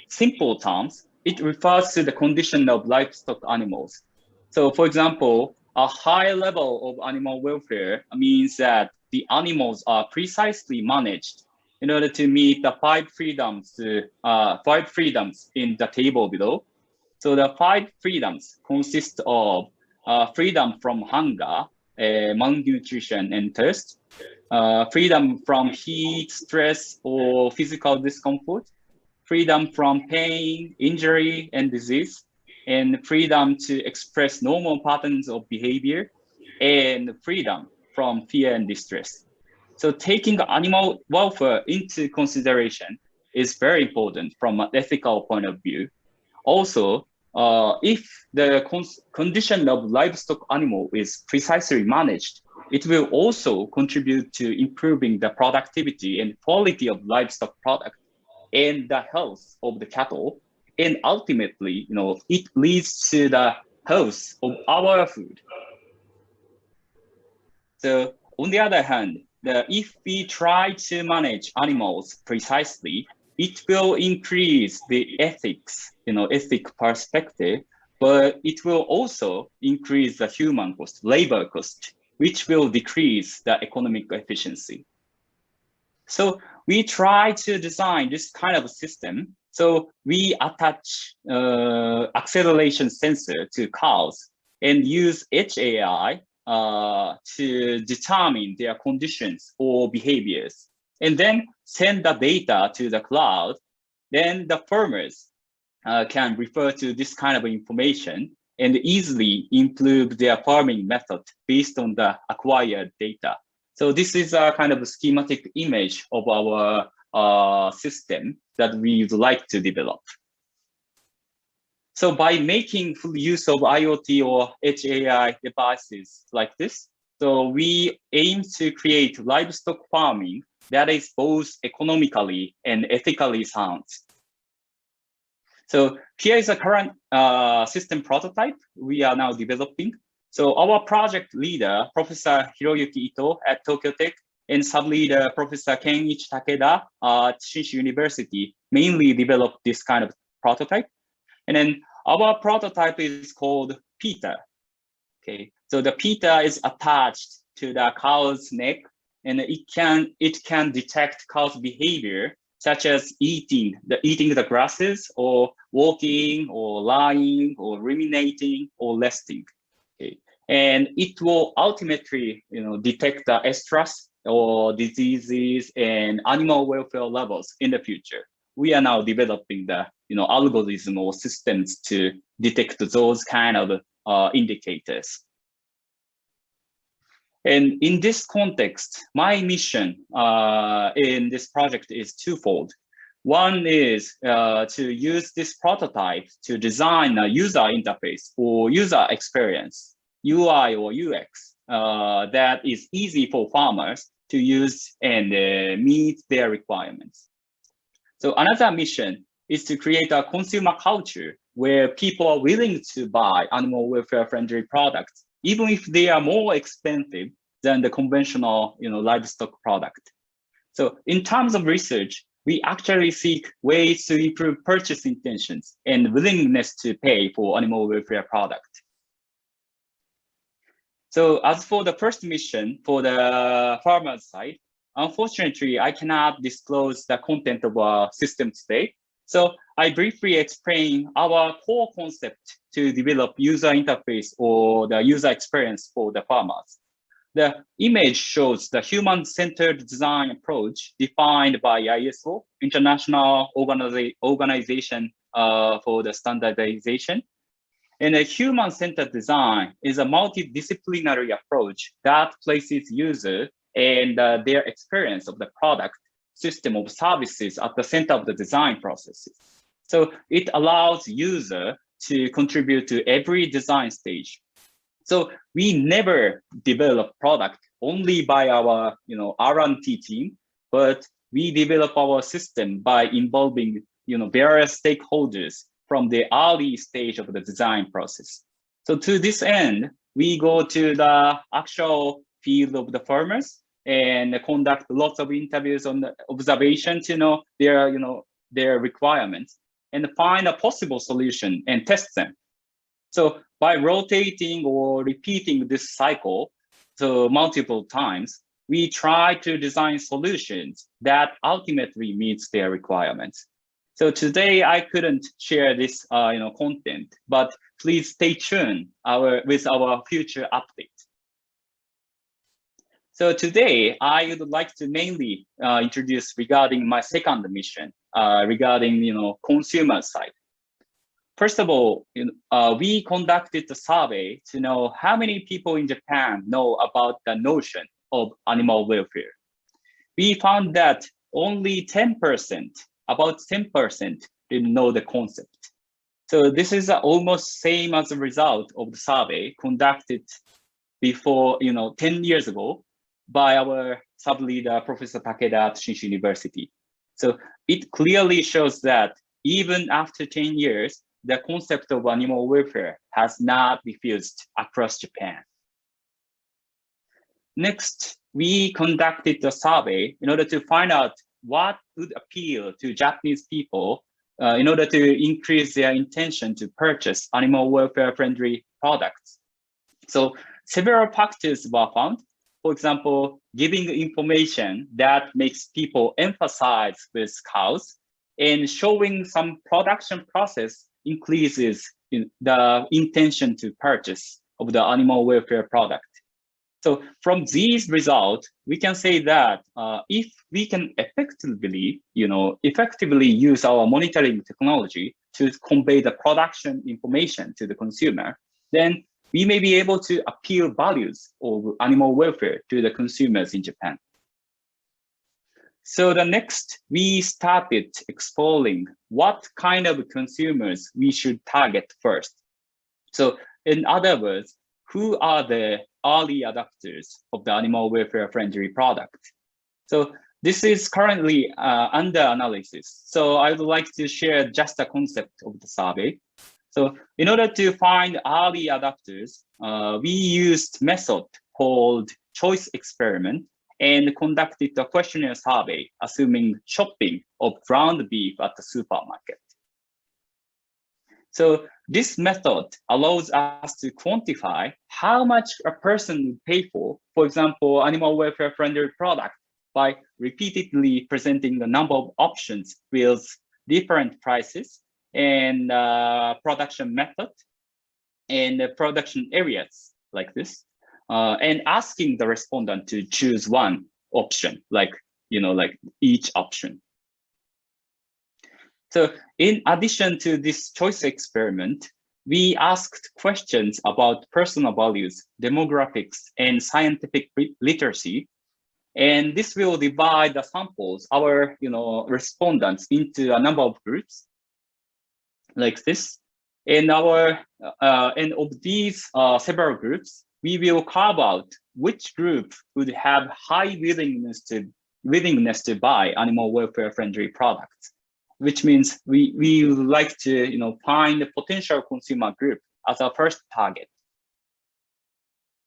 Speaker 5: simple terms, it refers to the condition of livestock animals. So for example, a high level of animal welfare means that the animals are precisely managed in order to meet the 5 freedoms in the table below. So the 5 freedoms consist of freedom from hunger, malnutrition and thirst, freedom from heat, stress, or physical discomfort, freedom from pain, injury, and disease, and freedom to express normal patterns of behavior, and freedom from fear and distress. So taking animal welfare into consideration is very important from an ethical point of view. Also, if the condition of livestock animal is precisely managed, it will also contribute to improving the productivity and quality of livestock product and the health of the cattle. And ultimately, it leads to the health of our food. So on the other hand, if we try to manage animals precisely, it will increase the ethics, ethic perspective, but it will also increase the human cost, labor cost, which will decrease the economic efficiency. So we try to design this kind of system. So we attach acceleration sensor to cows and use HAI to determine their conditions or behaviors, and then send the data to the cloud. Then the farmers can refer to this kind of information and easily improve their farming method based on the acquired data. So this is a kind of schematic image of our system that we would like to develop. So by making full use of IoT or HAI devices like this, so we aim to create livestock farming that is both economically and ethically sound. So here is a current system prototype we are now developing. So our project leader, Professor Hiroyuki Ito at Tokyo Tech, and sub-leader, Professor Kenichi Takeda at Shinshu University, mainly developed this kind of prototype. And then our prototype is called PETA. Okay, so the PETA is attached to the cow's neck, and it can detect cow's behavior, such as eating the grasses, or walking, or lying, or ruminating, or resting. Okay, and it will ultimately, detect the stress or diseases and animal welfare levels in the future. We are now developing the algorithm or systems to detect those kind of indicators. And in this context, my mission in this project is twofold. One is to use this prototype to design a user interface or user experience, UI or UX, that is easy for farmers to use and meet their requirements. So another mission is to create a consumer culture where people are willing to buy animal welfare friendly products, even if they are more expensive than the conventional livestock product. So in terms of research, we actually seek ways to improve purchase intentions and willingness to pay for animal welfare product. So as for the first mission for the farmer's side, unfortunately, I cannot disclose the content of our system today. So I briefly explain our core concept to develop user interface or the user experience for the farmers. The image shows the human-centered design approach defined by ISO, International Organization for the Standardization. And a human-centered design is a multidisciplinary approach that places user and their experience of the product, system of services at the center of the design processes. So it allows user to contribute to every design stage. So we never develop product only by our R&D team, but we develop our system by involving various stakeholders from the early stage of the design process. So to this end, we go to the actual field of the farmers and conduct lots of interviews on the observation to know their requirements and find a possible solution and test them. So by rotating or repeating this cycle multiple times, we try to design solutions that ultimately meets their requirements. So today I couldn't share this content, but please stay tuned with our future update. So today I would like to mainly introduce regarding my second mission regarding consumer side. first of all, we conducted the survey to know how many people in Japan know about the notion of animal welfare. We found that only 10%, about 10% didn't know the concept. So this is almost same as a result of the survey conducted before, 10 years ago by our sub-leader, Professor Takada at Shinshu University. So it clearly shows that even after 10 years, the concept of animal welfare has not diffused across Japan. Next, we conducted a survey in order to find out what would appeal to Japanese people in order to increase their intention to purchase animal welfare-friendly products. So several factors were found. For example, giving information that makes people emphasize with cows and showing some production process increases the intention to purchase of the animal welfare product. So from these results, we can say that if we can effectively use our monitoring technology to convey the production information to the consumer, then we may be able to appeal values of animal welfare to the consumers in Japan. So the next, we started exploring what kind of consumers we should target first. So in other words, who are the early adopters of the animal welfare friendly product? So this is currently under analysis. So I would like to share just a concept of the survey. So in order to find early adopters, we used method called choice experiment and conducted a questionnaire survey assuming shopping of ground beef at the supermarket. So this method allows us to quantify how much a person would pay for example, animal welfare friendly product by repeatedly presenting the number of options with different prices and production method and production areas like this, and asking the respondent to choose one option, like each option. So in addition to this choice experiment, we asked questions about personal values, demographics, and scientific literacy. And this will divide the samples, our respondents, into a number of groups like this. And and of these several groups, we will carve out which group would have high willingness to buy animal welfare friendly products, which means we would like to find a potential consumer group as our first target.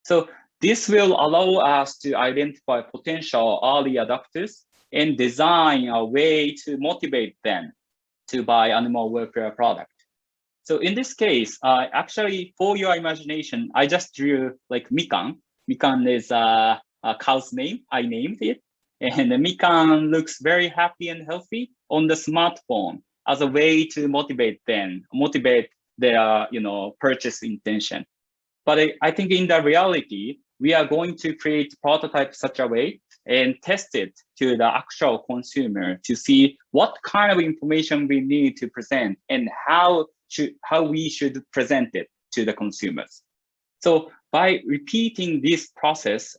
Speaker 5: So this will allow us to identify potential early adopters and design a way to motivate them to buy animal welfare product. So in this case, actually, for your imagination, I just drew like Mikan. Mikan is a cow's name. I named it. And Mikan looks very happy and healthy on the smartphone as a way to motivate their purchase intention. But I think in the reality, we are going to create prototype such a way and test it to the actual consumer to see what kind of information we need to present and how we should present it to the consumers. So by repeating this process,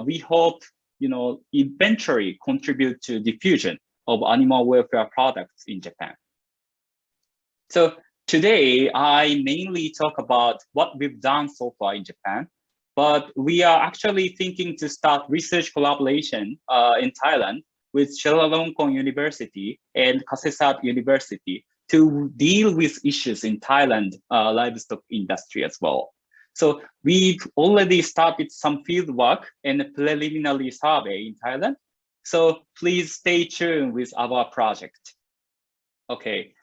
Speaker 5: we hope eventually contribute to diffusion of animal welfare products in Japan. So today, I mainly talk about what we've done so far in Japan, but we are actually thinking to start research collaboration in Thailand with Chulalongkorn University and Kasetsart University to deal with issues in Thailand livestock industry as well. So we've already started some field work and a preliminary survey in Thailand. So please stay tuned with our project. Okay,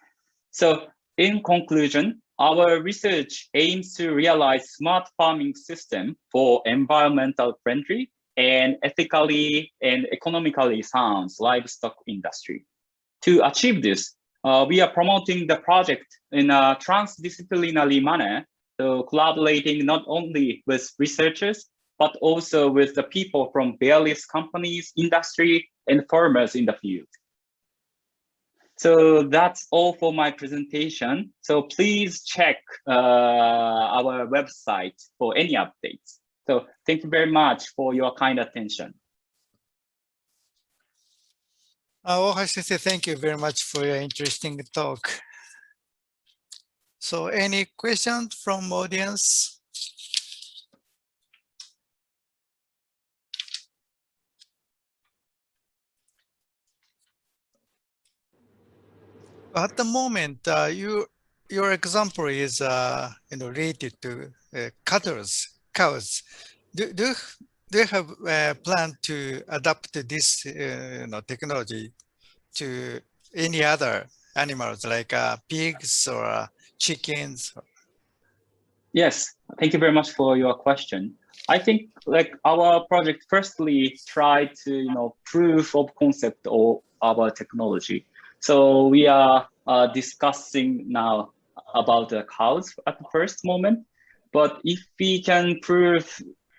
Speaker 5: so in conclusion, our research aims to realize smart farming system for environmental friendly and ethically and economically sound livestock industry. To achieve this, we are promoting the project in a transdisciplinary manner, so collaborating not only with researchers, but also with the people from various companies, industry, and farmers in the field. So that's all for my presentation. So please check our website for any updates. So thank you very much for your kind attention.
Speaker 1: Ohashi, thank you very much for your interesting talk. So any questions from audience? At the moment, your example is related to cows. Do you have a plan to adapt this technology to any other animals like pigs or chickens?
Speaker 5: Yes, thank you very much for your question. I think like our project firstly tried to proof of concept of our technology. So we are discussing now about the cows at the first moment. But if we can prove,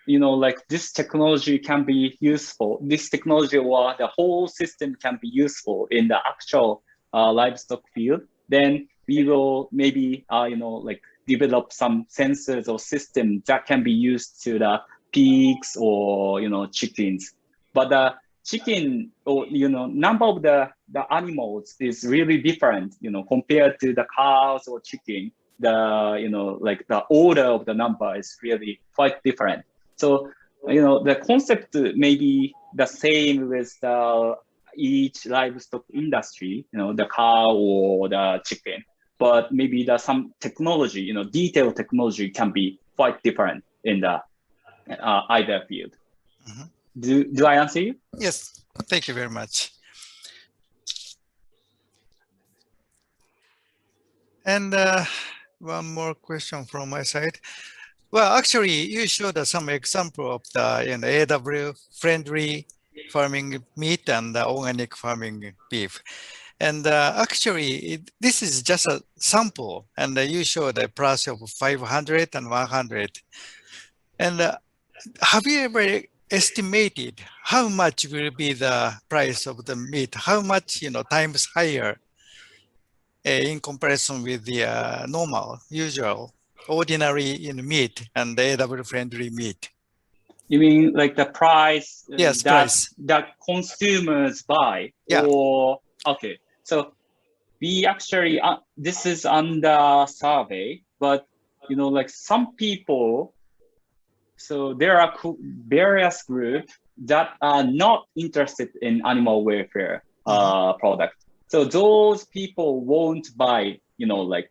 Speaker 5: like this technology can be useful, this technology or the whole system can be useful in the actual livestock field, then we will maybe, like develop some sensors or systems that can be used to the pigs or, chickens. But the chicken or, number of the animals is really different, compared to the cows or chicken. Like the order of the number is really quite different. So, the concept may be the same with each livestock industry, the cow or the chicken, but maybe some technology, detailed technology can be quite different in the either field. Mm-hmm. Do I answer you?
Speaker 1: Yes, thank you very much. And one more question from my side. Well, actually, you showed some example of the AW friendly farming meat and organic farming beef. And actually, this is just a sample, and you showed a price of 500 and 100. And have you ever estimated how much will be the price of the meat? How much, times higher in comparison with the normal, usual, ordinary meat and the AW-friendly meat?
Speaker 5: You mean like the price?
Speaker 1: Yes, price.
Speaker 5: That consumers buy?
Speaker 1: Yeah.
Speaker 5: Or okay, so we actually this is under survey, but like some people. So there are various groups that are not interested in animal welfare product. So those people won't buy, like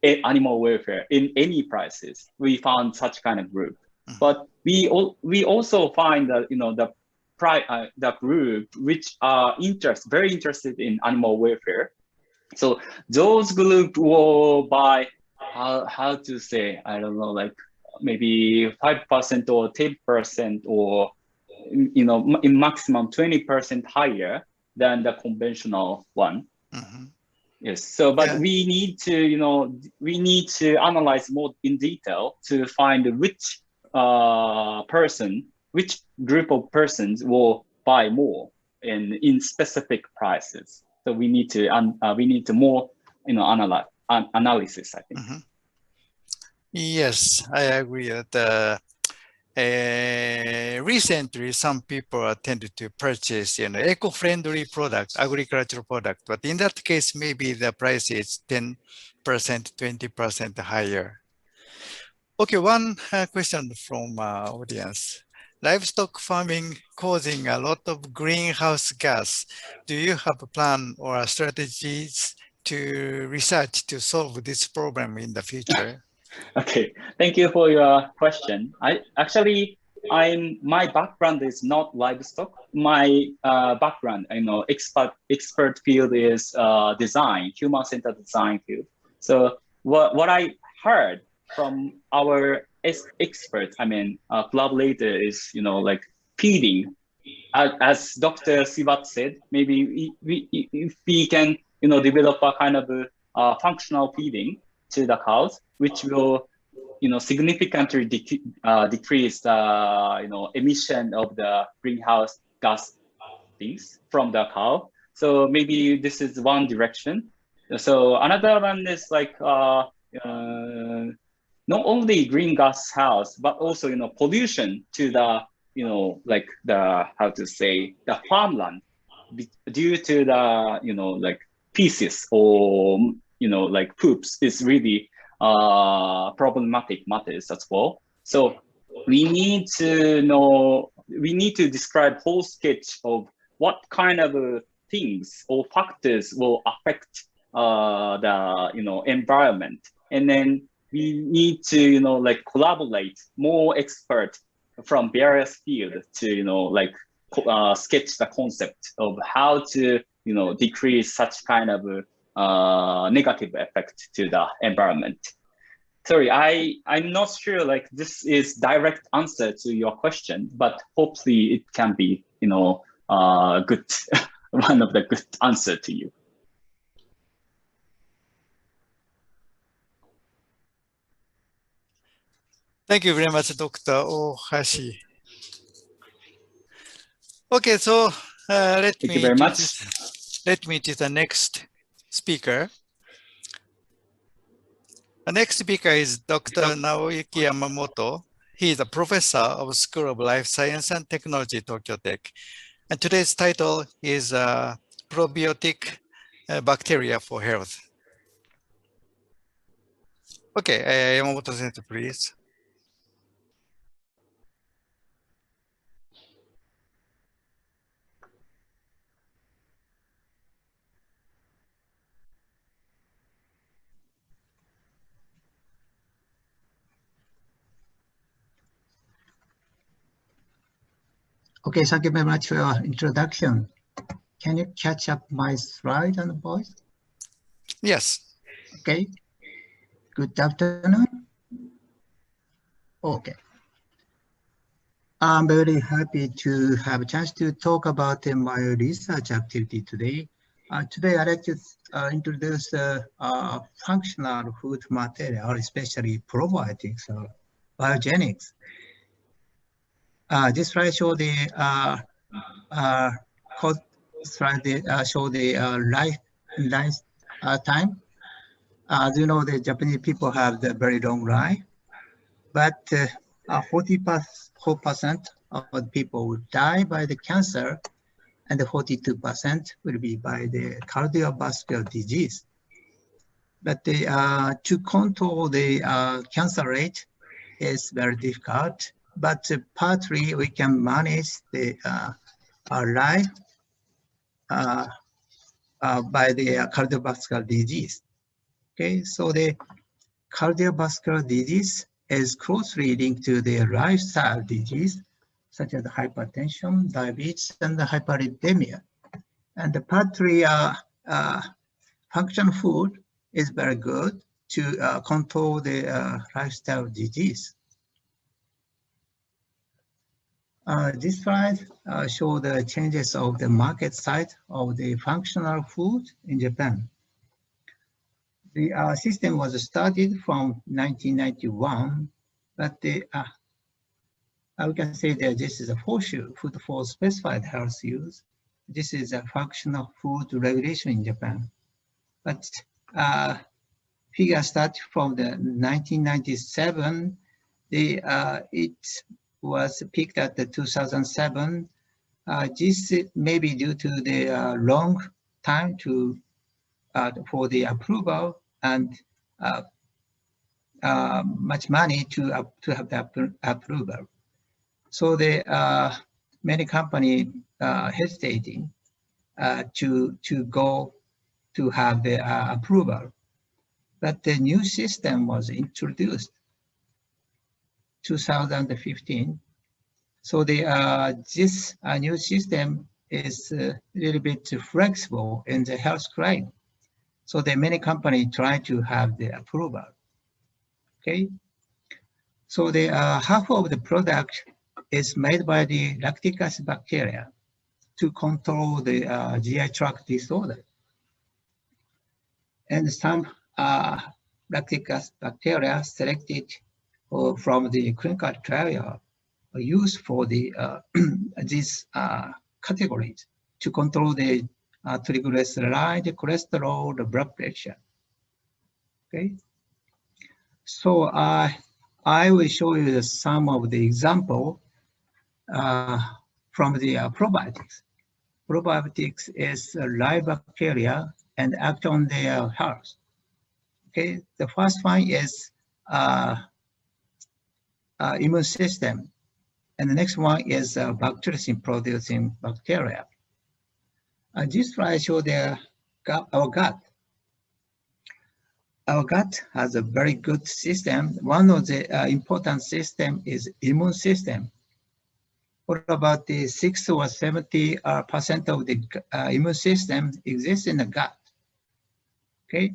Speaker 5: animal welfare in any prices. We found such kind of group, but we also find that the group which are very interested in animal welfare. So those group will buy how to say, I don't know, like maybe 5% or 10% or in maximum 20% higher than the conventional one. Yes. So, but we need to analyze more in detail to find which which group of persons will buy more in specific prices. So we need to more analysis, I think.
Speaker 1: Yes, I agree that recently some are tended to purchase eco-friendly product, agricultural product, but in that case maybe the price is 10%, 20% higher. Okay, one question from audience. Livestock farming causing a lot of greenhouse gas. Do you have a plan or strategies to research to solve this problem in the future?
Speaker 5: Okay, thank you for your question. My background is not livestock. My background, expert field is design, human-centered design field. So what I heard from our experts, collaborator is, like feeding. As Dr. Siwat said, maybe if we can, develop a kind of functional feeding to the cows, which will, significantly decrease the, emission of the greenhouse gas things from the cow. So maybe this is one direction. So another one is like not only green gas house, but also, you know, pollution to the, you know, like the, how to say, the farmland due to the, you know, like pieces or, you know, like poops is really problematic matters as well. So we need to know, we need to describe whole sketch of what kind of things or factors will affect the, you know, environment. And then we need to, you know, like collaborate more expert from various fields to, you know, like sketch the concept of how to, you know, decrease such kind of negative effect to the environment. Sorry, I'm not sure like this is direct answer to your question, but hopefully it can be, you know, good one of the good answer to you.
Speaker 1: Thank you very much, Dr. Ohashi. Okay, so let
Speaker 5: Thank you very much.
Speaker 1: me to the next speaker. The next speaker is Dr. Naoyuki Yamamoto. He is a professor of School of Life Science and Technology, Tokyo Tech. And today's title is Probiotic Bacteria for Health. Okay, Yamamoto-sensei, please.
Speaker 6: Okay, thank you very much for your introduction. Can you catch up my slide and voice?
Speaker 1: Yes.
Speaker 6: Okay. Good afternoon. Okay. I'm very happy to have a chance to talk about my research activity today. Today, I'd like to introduce functional food material, especially probiotics or biogenics. This slide shows the lifetime. As you know, the Japanese people have the very long life, but 44% of the people will die by the cancer, and the 42% will be by the cardiovascular disease. But to control the cancer rate is very difficult, but partly we can manage the our life by the cardiovascular disease. Okay, so the cardiovascular disease is closely linked to the lifestyle disease, such as hypertension, diabetes, and the hyperlipidemia. And partly functional food is very good to control the lifestyle disease. This slide shows the changes of the market size of the functional food in Japan. The system was started from 1991, but we can say that this is a food for specified health use. This is a functional food regulation in Japan. But figures start from the 1997. It was picked at the 2007. This may be due to the long time for the approval and much money to have the approval. So the many companies hesitating to go to have the approval. But the new system was introduced 2015. So this new system is a little bit flexible in the health claim. So the many companies try to have the approval. Okay. So the half of the product is made by the lactic acid bacteria to control the GI tract disorder. And some lactic acid bacteria selected from the clinical trial are used for the these categories to control the triglyceride, cholesterol, the blood pressure. Okay. So I will show you some of the example from the probiotics. Probiotics is live bacteria and act on their health. Okay, the first one is immune system, and the next one is bacteriocin-producing bacteria. This slide shows our gut. Our gut has a very good system. One of the important system is immune system. For about the 60 or 70% of the immune system exists in the gut. Okay,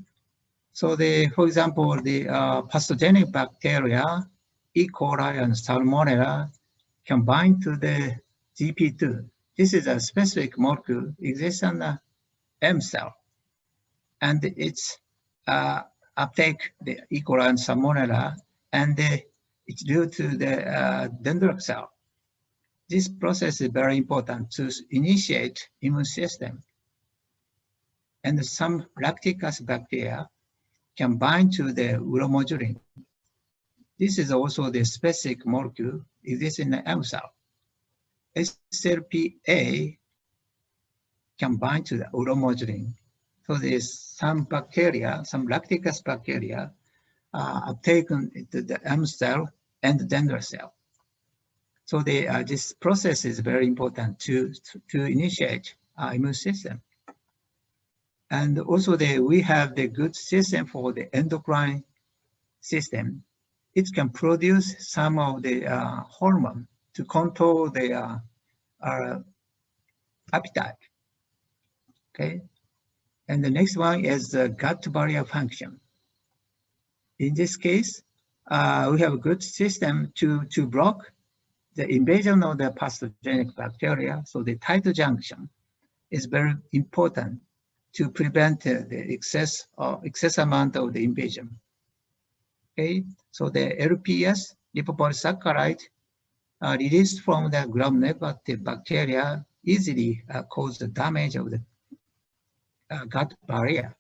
Speaker 6: so for example, the pathogenic bacteria, E. coli and Salmonella, can bind to the GP2. This is a specific molecule exists on the M cell, and it's uptake the E. coli and Salmonella, and it's due to the dendritic cell. This process is very important to initiate immune system. And some lactic acid bacteria can bind to the uromodulin. This is also the specific molecule exists in the M cell. SLPA can bind to the uromodulin. So there's some bacteria, some lactic acid bacteria are taken into the M cell and the dendritic cell. So this process is very important to initiate our immune system. And also we have the good system for the endocrine system. It can produce some of the hormone to control the appetite. Okay. And the next one is the gut barrier function. In this case, we have a good system to block the invasion of the pathogenic bacteria. So the tight junction is very important to prevent the excess amount of the invasion. Okay, so the LPS, lipopolysaccharide, released from the gram-negative bacteria easily cause the damage of the gut barrier.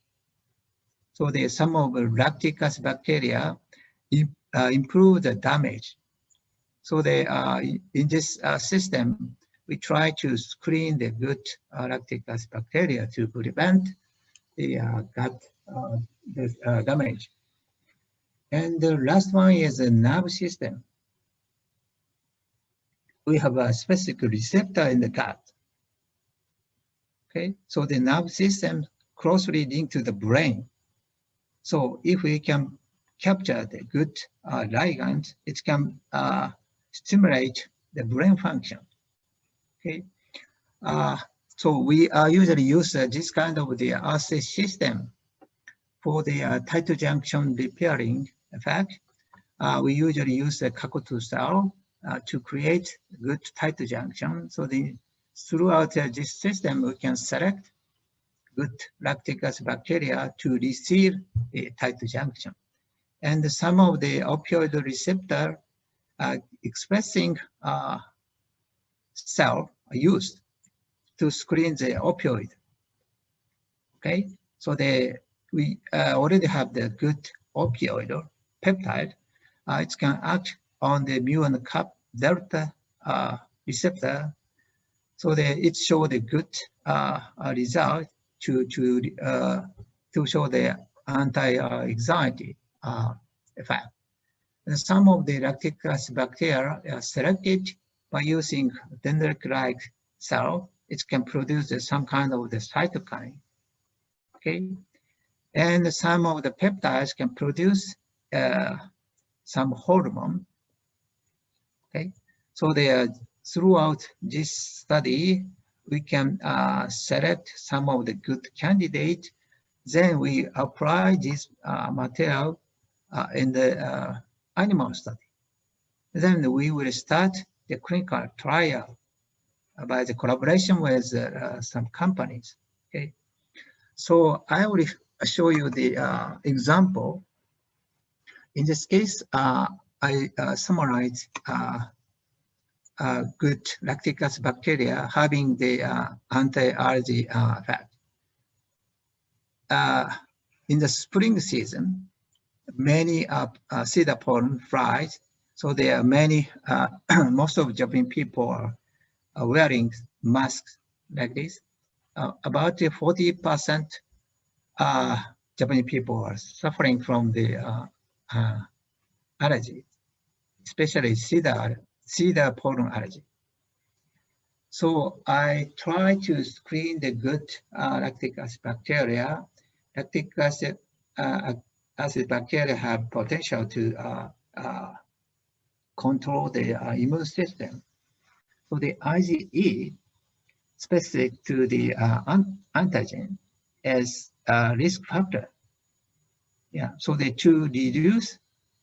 Speaker 6: So some of the lactic acid bacteria improve the damage. So in this system, we try to screen the good lactic acid bacteria to prevent the gut damage. And the last one is the nerve system. We have a specific receptor in the gut. Okay, so the nerve system closely linked to the brain. So if we can capture the good ligand, it can stimulate the brain function. Okay, so we usually use this kind of the assay system for the tight junction repairing effect. We usually use the Kakutu cell to create good tight junction. So throughout this system, we can select good lactic acid bacteria to receive a tight junction. And some of the opioid receptor expressing cell are used to screen the opioid. Okay, so we already have the good opioid or peptide. It can act on the mu and kappa delta receptor, so it show the good result to show the anti-anxiety effect. And some of the lactic acid bacteria are selected by using dendritic-like cell. It can produce some kind of the cytokine. Okay, and some of the peptides can produce some hormone. Okay, so throughout this study, we can select some of the good candidates. Then we apply this material in the animal study. Then we will start the clinical trial by the collaboration with some companies. Okay, so I will show you the example. In this case, I summarize good lactic acid bacteria having the anti-allergy effect. in the spring season, many cedar pollen flies. So there are many, most of Japanese people are wearing masks like this. About 40% Japanese people are suffering from the allergy, especially cedar pollen allergy. So I try to screen the good lactic acid bacteria. Lactic acid bacteria have potential to control the immune system. So the IgE specific to the antigen is a risk factor. Yeah, so to reduce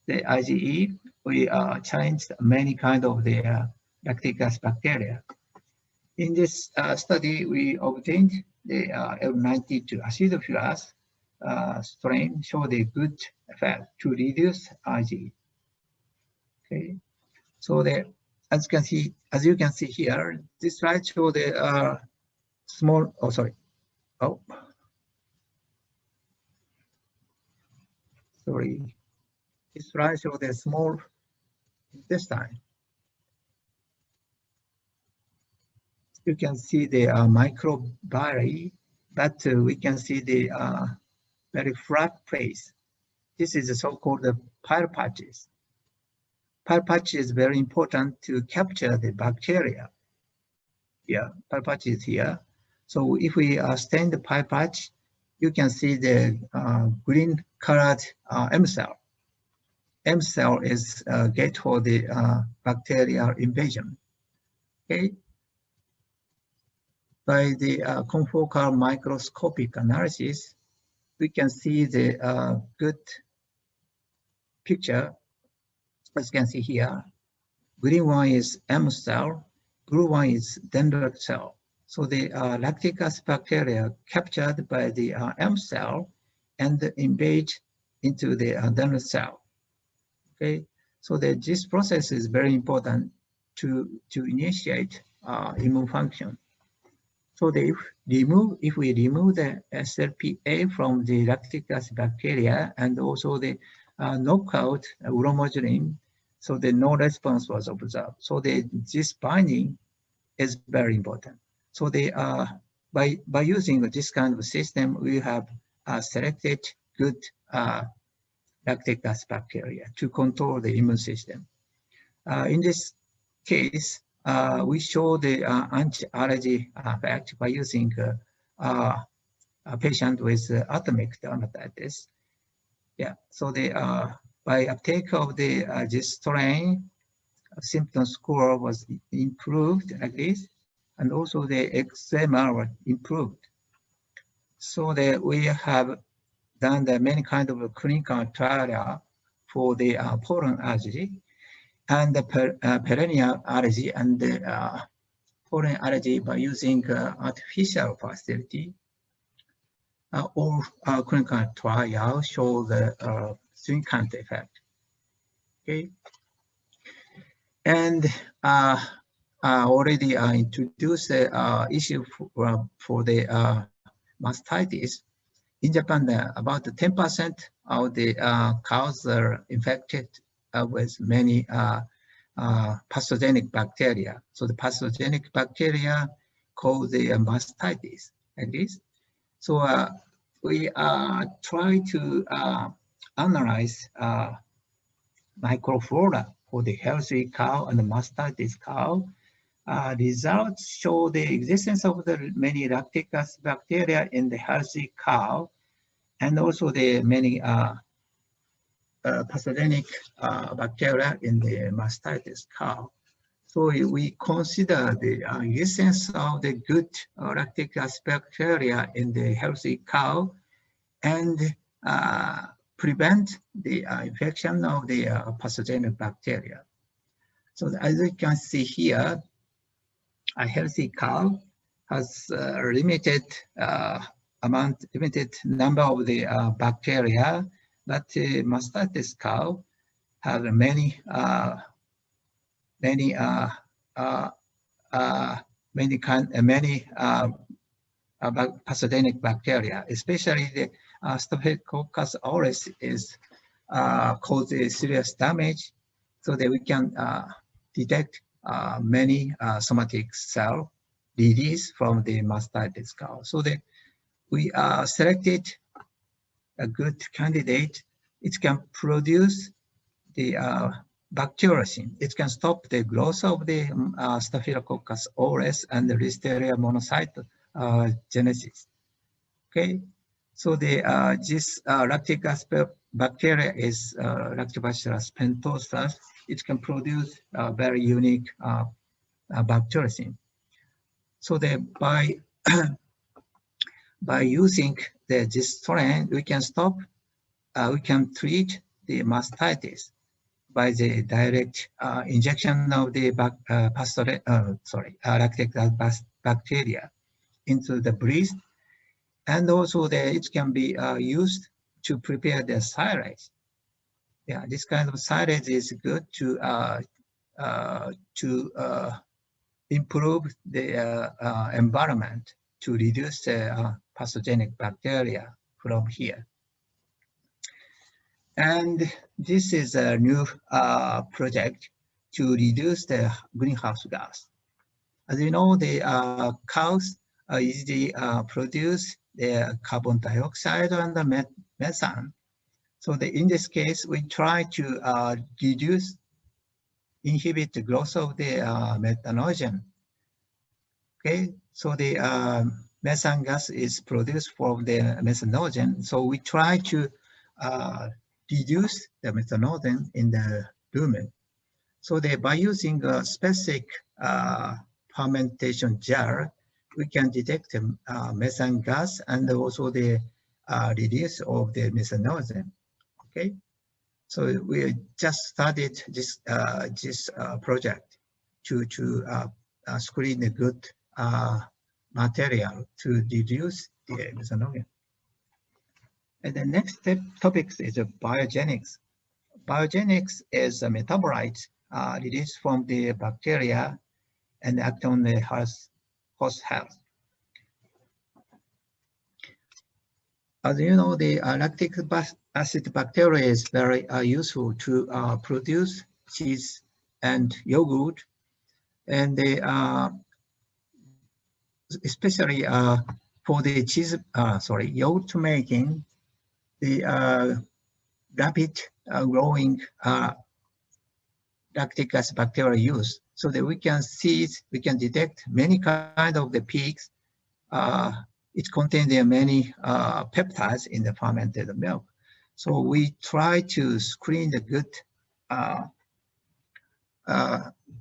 Speaker 6: the IgE, we challenged many kind of the lactic acid bacteria. In this study, we obtained the L92 acidophilus strain show the good effect to reduce IgE. Okay, so as you can see here, this slide show the small. Oh, sorry. Oh, sorry. This slide show the small intestine. You can see the microvilli, but we can see the very flat place. This is the so-called pile patches. Pile patch is very important to capture the bacteria. Yeah, pile patch is here. So if we stain the pile patch, you can see the green colored M cell. M cell is gate for the bacterial invasion. Okay. By the confocal microscopic analysis, we can see the good picture. As you can see here, green one is M cell, blue one is dendritic cell. So the lactic acid bacteria captured by the M cell and invade into the dendritic cell. Okay, so this process is very important to initiate immune function. So if we remove the SLPA from the lactic acid bacteria and also the knockout uromodulin, so the no response was observed. So this binding is very important. So by using this kind of system, we have selected good lactic acid bacteria to control the immune system. In this case, we show the anti-allergy effect by using a patient with atopic dermatitis. Yeah, so by uptake of this strain, symptom score was improved like this, and also the eczema was improved. So we have done the many kind of clinical trial for the pollen allergy and the perennial allergy and the pollen allergy by using artificial facility. All clinical trials show the swing count effect. Okay, and already introduced the issue for the mastitis. In Japan, about 10% of the cows are infected with many pathogenic bacteria. So the pathogenic bacteria cause the mastitis like this. So we try to analyze microflora for the healthy cow and the mastitis cow. Results show the existence of the many lactic acid bacteria in the healthy cow, and also the many pathogenic bacteria in the mastitis cow. So we consider the existence of the good lactic acid bacteria in the healthy cow and prevent the infection of the pathogenic bacteria. So as you can see here, a healthy cow has limited number of the bacteria, but mastitis cow have many pathogenic bacteria, especially the Staphylococcus aureus is causes serious damage, so that we can detect many somatic cell release from the mastitis cow. So that we selected a good candidate. It can produce the bacteriocin. It can stop the growth of the Staphylococcus aureus and the Listeria monocyte genesis. Okay, so the this lactic acid bacteria is Lactobacillus pentosus. It can produce very unique bacteriocin. So that by using this strain, we can stop, we can treat the mastitis by the direct injection of the lactic acid bacteria into the breast, and also it can be used to prepare the silage. Yeah, this kind of silage is good to improve the environment to reduce the pathogenic bacteria from here. And this is a new project to reduce the greenhouse gas. As you know, the cows usually produce the carbon dioxide and the methane. So in this case, we try to inhibit the growth of the methanogen. Okay, so the methane gas is produced from the methanogen. So we try to reduce the methanogen in the lumen. So by using a specific fermentation jar, we can detect the methane gas and also the release of the methanogen. Okay, so we just started this project to screen the good material to reduce the methanogen. And the next topic is biogenics. Biogenics is a metabolite released from the bacteria and act on the host health. As you know, the lactic acid bacteria is very useful to produce cheese and yogurt, and they especially for the cheese, yogurt making, the rapid growing lactic acid bacteria use, so that we can detect many kind of the pigs. It contains many peptides in the fermented milk. So we try to screen the good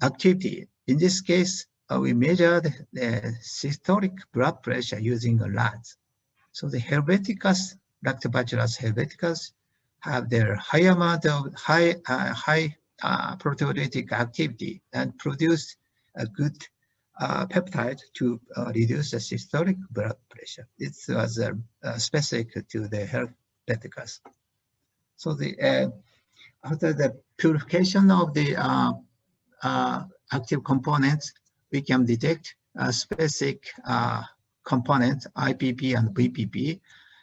Speaker 6: activity. In this case, we measured the systolic blood pressure using rats. So the Helveticus, Lactobacillus helveticus, have their high amount of high proteolytic activity and produce a good peptide to reduce the systolic blood pressure. It was specific to the Helveticus. So after the purification of the active components, we can detect a specific component, IPP and VPP.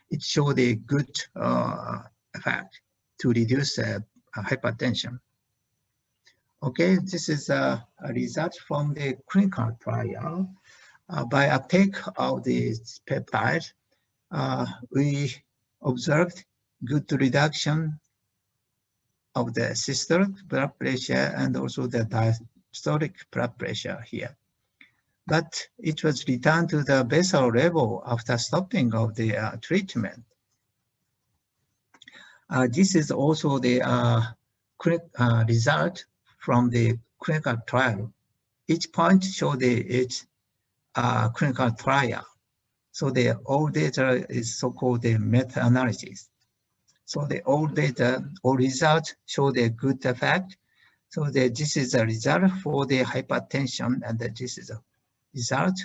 Speaker 6: It showed a good effect to reduce hypertension. Okay, this is a result from the clinical trial. By uptake of this peptide, we observed good reduction of the systolic blood pressure and also the diastolic blood pressure here. But it was returned to the basal level after stopping of the treatment. This is also the result from the clinical trial. Each point shows its clinical trial. So the all data is so-called the meta-analysis. So the all data, all results show the good effect. So this is a result for the hypertension, and this is a result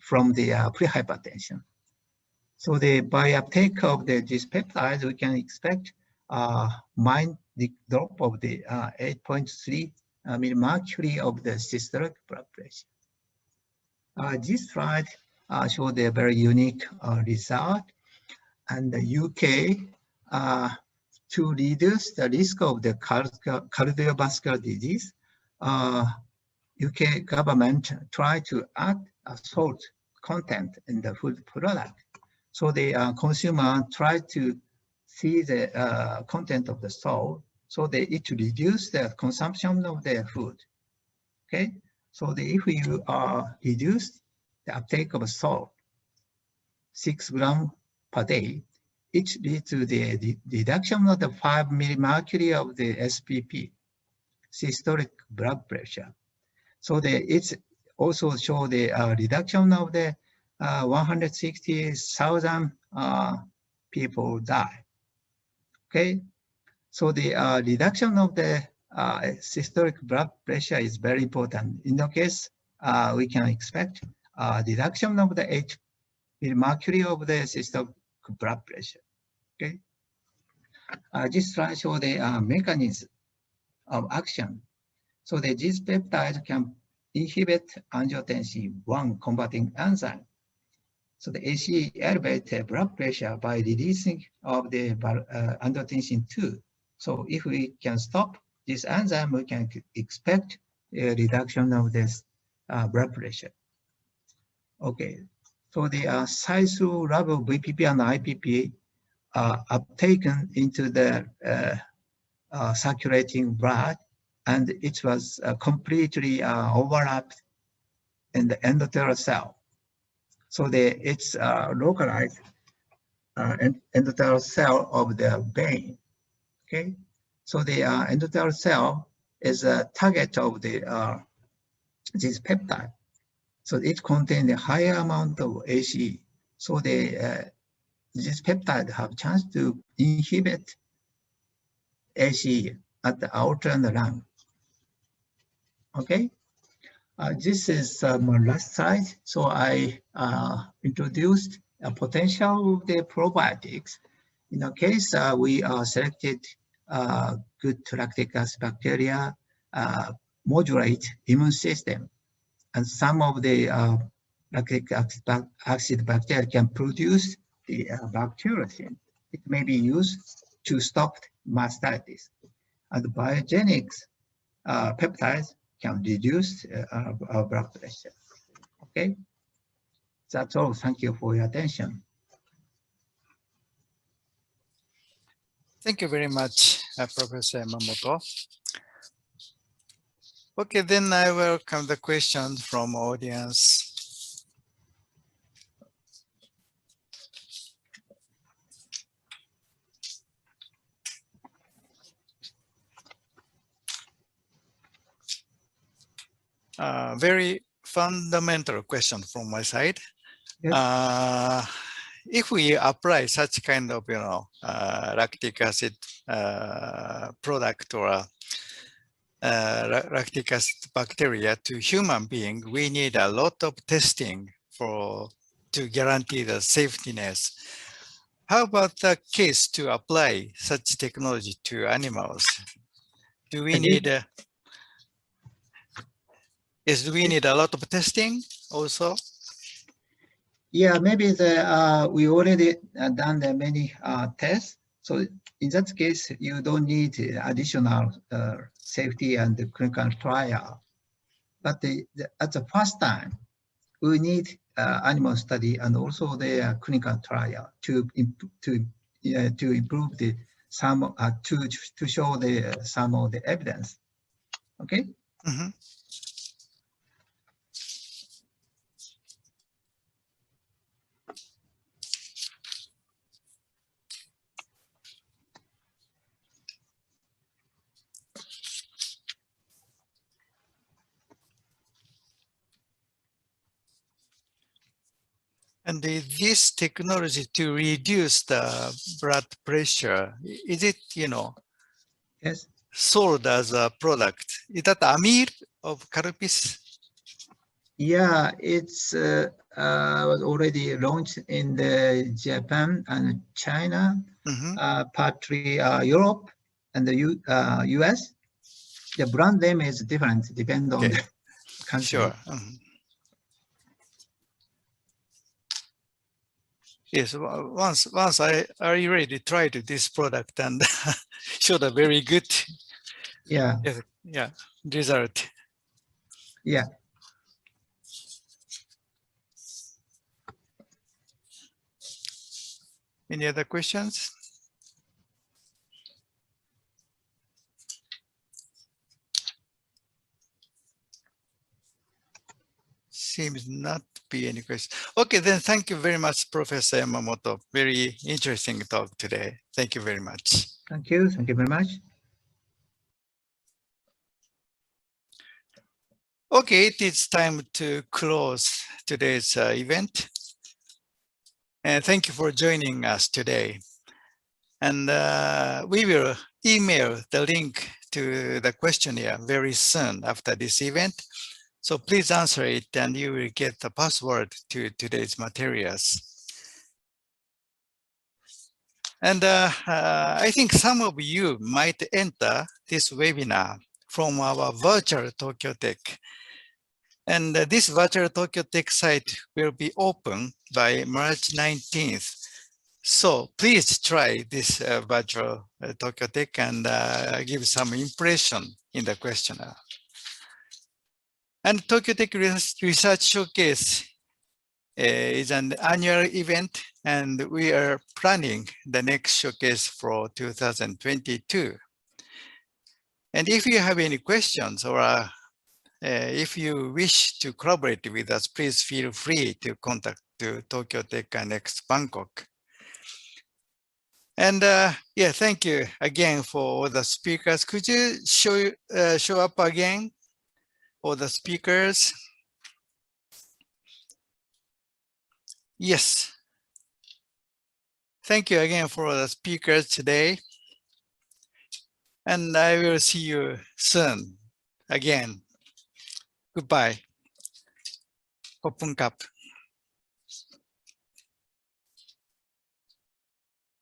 Speaker 6: from the prehypertension. So by uptake of this peptide, we can expect the drop of the 8.3 mmHg of the systolic blood pressure. This slide showed a very unique result. And the UK, to reduce the risk of the cardiovascular disease, UK government tried to add a salt content in the food product. So the consumer tried to see the content of the salt, so it reduced the consumption of their food. Okay, so if you reduce the uptake of salt 6 grams per day, it leads to the reduction of the 5 millimercury of the SPP, systolic blood pressure. So it's also show the reduction of the 160,000 people die. Okay, so the reduction of the systolic blood pressure is very important. In that case, we can expect reduction of the 8 millimercury of the systolic blood pressure. Okay, this slide shows the mechanism of action. So these peptides can inhibit angiotensin 1 converting enzyme. So the ACE elevates the blood pressure by releasing of the angiotensin 2. So if we can stop this enzyme, we can expect a reduction of this blood pressure. Okay, so the size level VPP and IPP are taken into the circulating blood, and it was completely overlapped in the endothelial cell. So it's localized endothelial cell of the vein. Okay, so the endothelial cell is a target of the this peptide. So it contains a higher amount of ACE. So this peptide have chance to inhibit ACE at the outer and the lung. Okay, this is my last slide. So I introduced a potential of the probiotics. In our case, we selected good lactic acid bacteria, modulate immune system, and some of the lactic acid bacteria can produce the bacteriocin. It may be used to stop mastitis. And biogenics peptides can reduce our blood pressure. Okay, that's all. Thank you for your attention.
Speaker 1: Thank you very much, Professor Yamamoto. Okay, then I welcome the questions from audience. Very fundamental question from my side. Yes. If we apply such kind of, lactic acid product or lactic acid bacteria to human being, we need a lot of testing to guarantee the safetiness. How about the case to apply such technology to animals? Do we need we need a lot of testing also?
Speaker 6: Yeah, maybe we already done the many tests. So in that case, you don't need additional safety and the clinical trial. But at the first time, we need animal study and also the clinical trial to improve the some to show the some of the evidence. Okay. Mm-hmm.
Speaker 1: And this technology to reduce the blood pressure, is it,
Speaker 6: yes,
Speaker 1: sold as a product? Is that Amir of Carpis?
Speaker 6: Yeah, it's was already launched in Japan and China, partly Europe and the US. The brand name is different depending on the country.
Speaker 1: Sure. Yes, once I already tried this product and showed a very good
Speaker 6: Yeah,
Speaker 1: result.
Speaker 6: yeah.
Speaker 1: Any other questions? Seems not to be any question. Okay, then thank you very much, Professor Yamamoto. Very interesting talk today. Thank you very much.
Speaker 6: Thank you. Thank you very much.
Speaker 1: Okay, it is time to close today's event. And thank you for joining us today. And we will email the link to the questionnaire very soon after this event. So please answer it and you will get the password to today's materials. And I think some of you might enter this webinar from our virtual Tokyo Tech. And this virtual Tokyo Tech site will be open by March 19th. So please try this virtual Tokyo Tech and give some impression in the questionnaire. And Tokyo Tech Research Showcase is an annual event, and we are planning the next showcase for 2022. And if you have any questions or if you wish to collaborate with us, please feel free to contact Tokyo Tech ANNEX Bangkok. And yeah, thank you again for all the speakers. Could you show up again, all the speakers? Yes. Thank you again for the speakers today. And I will see you soon again. Goodbye. Open cup.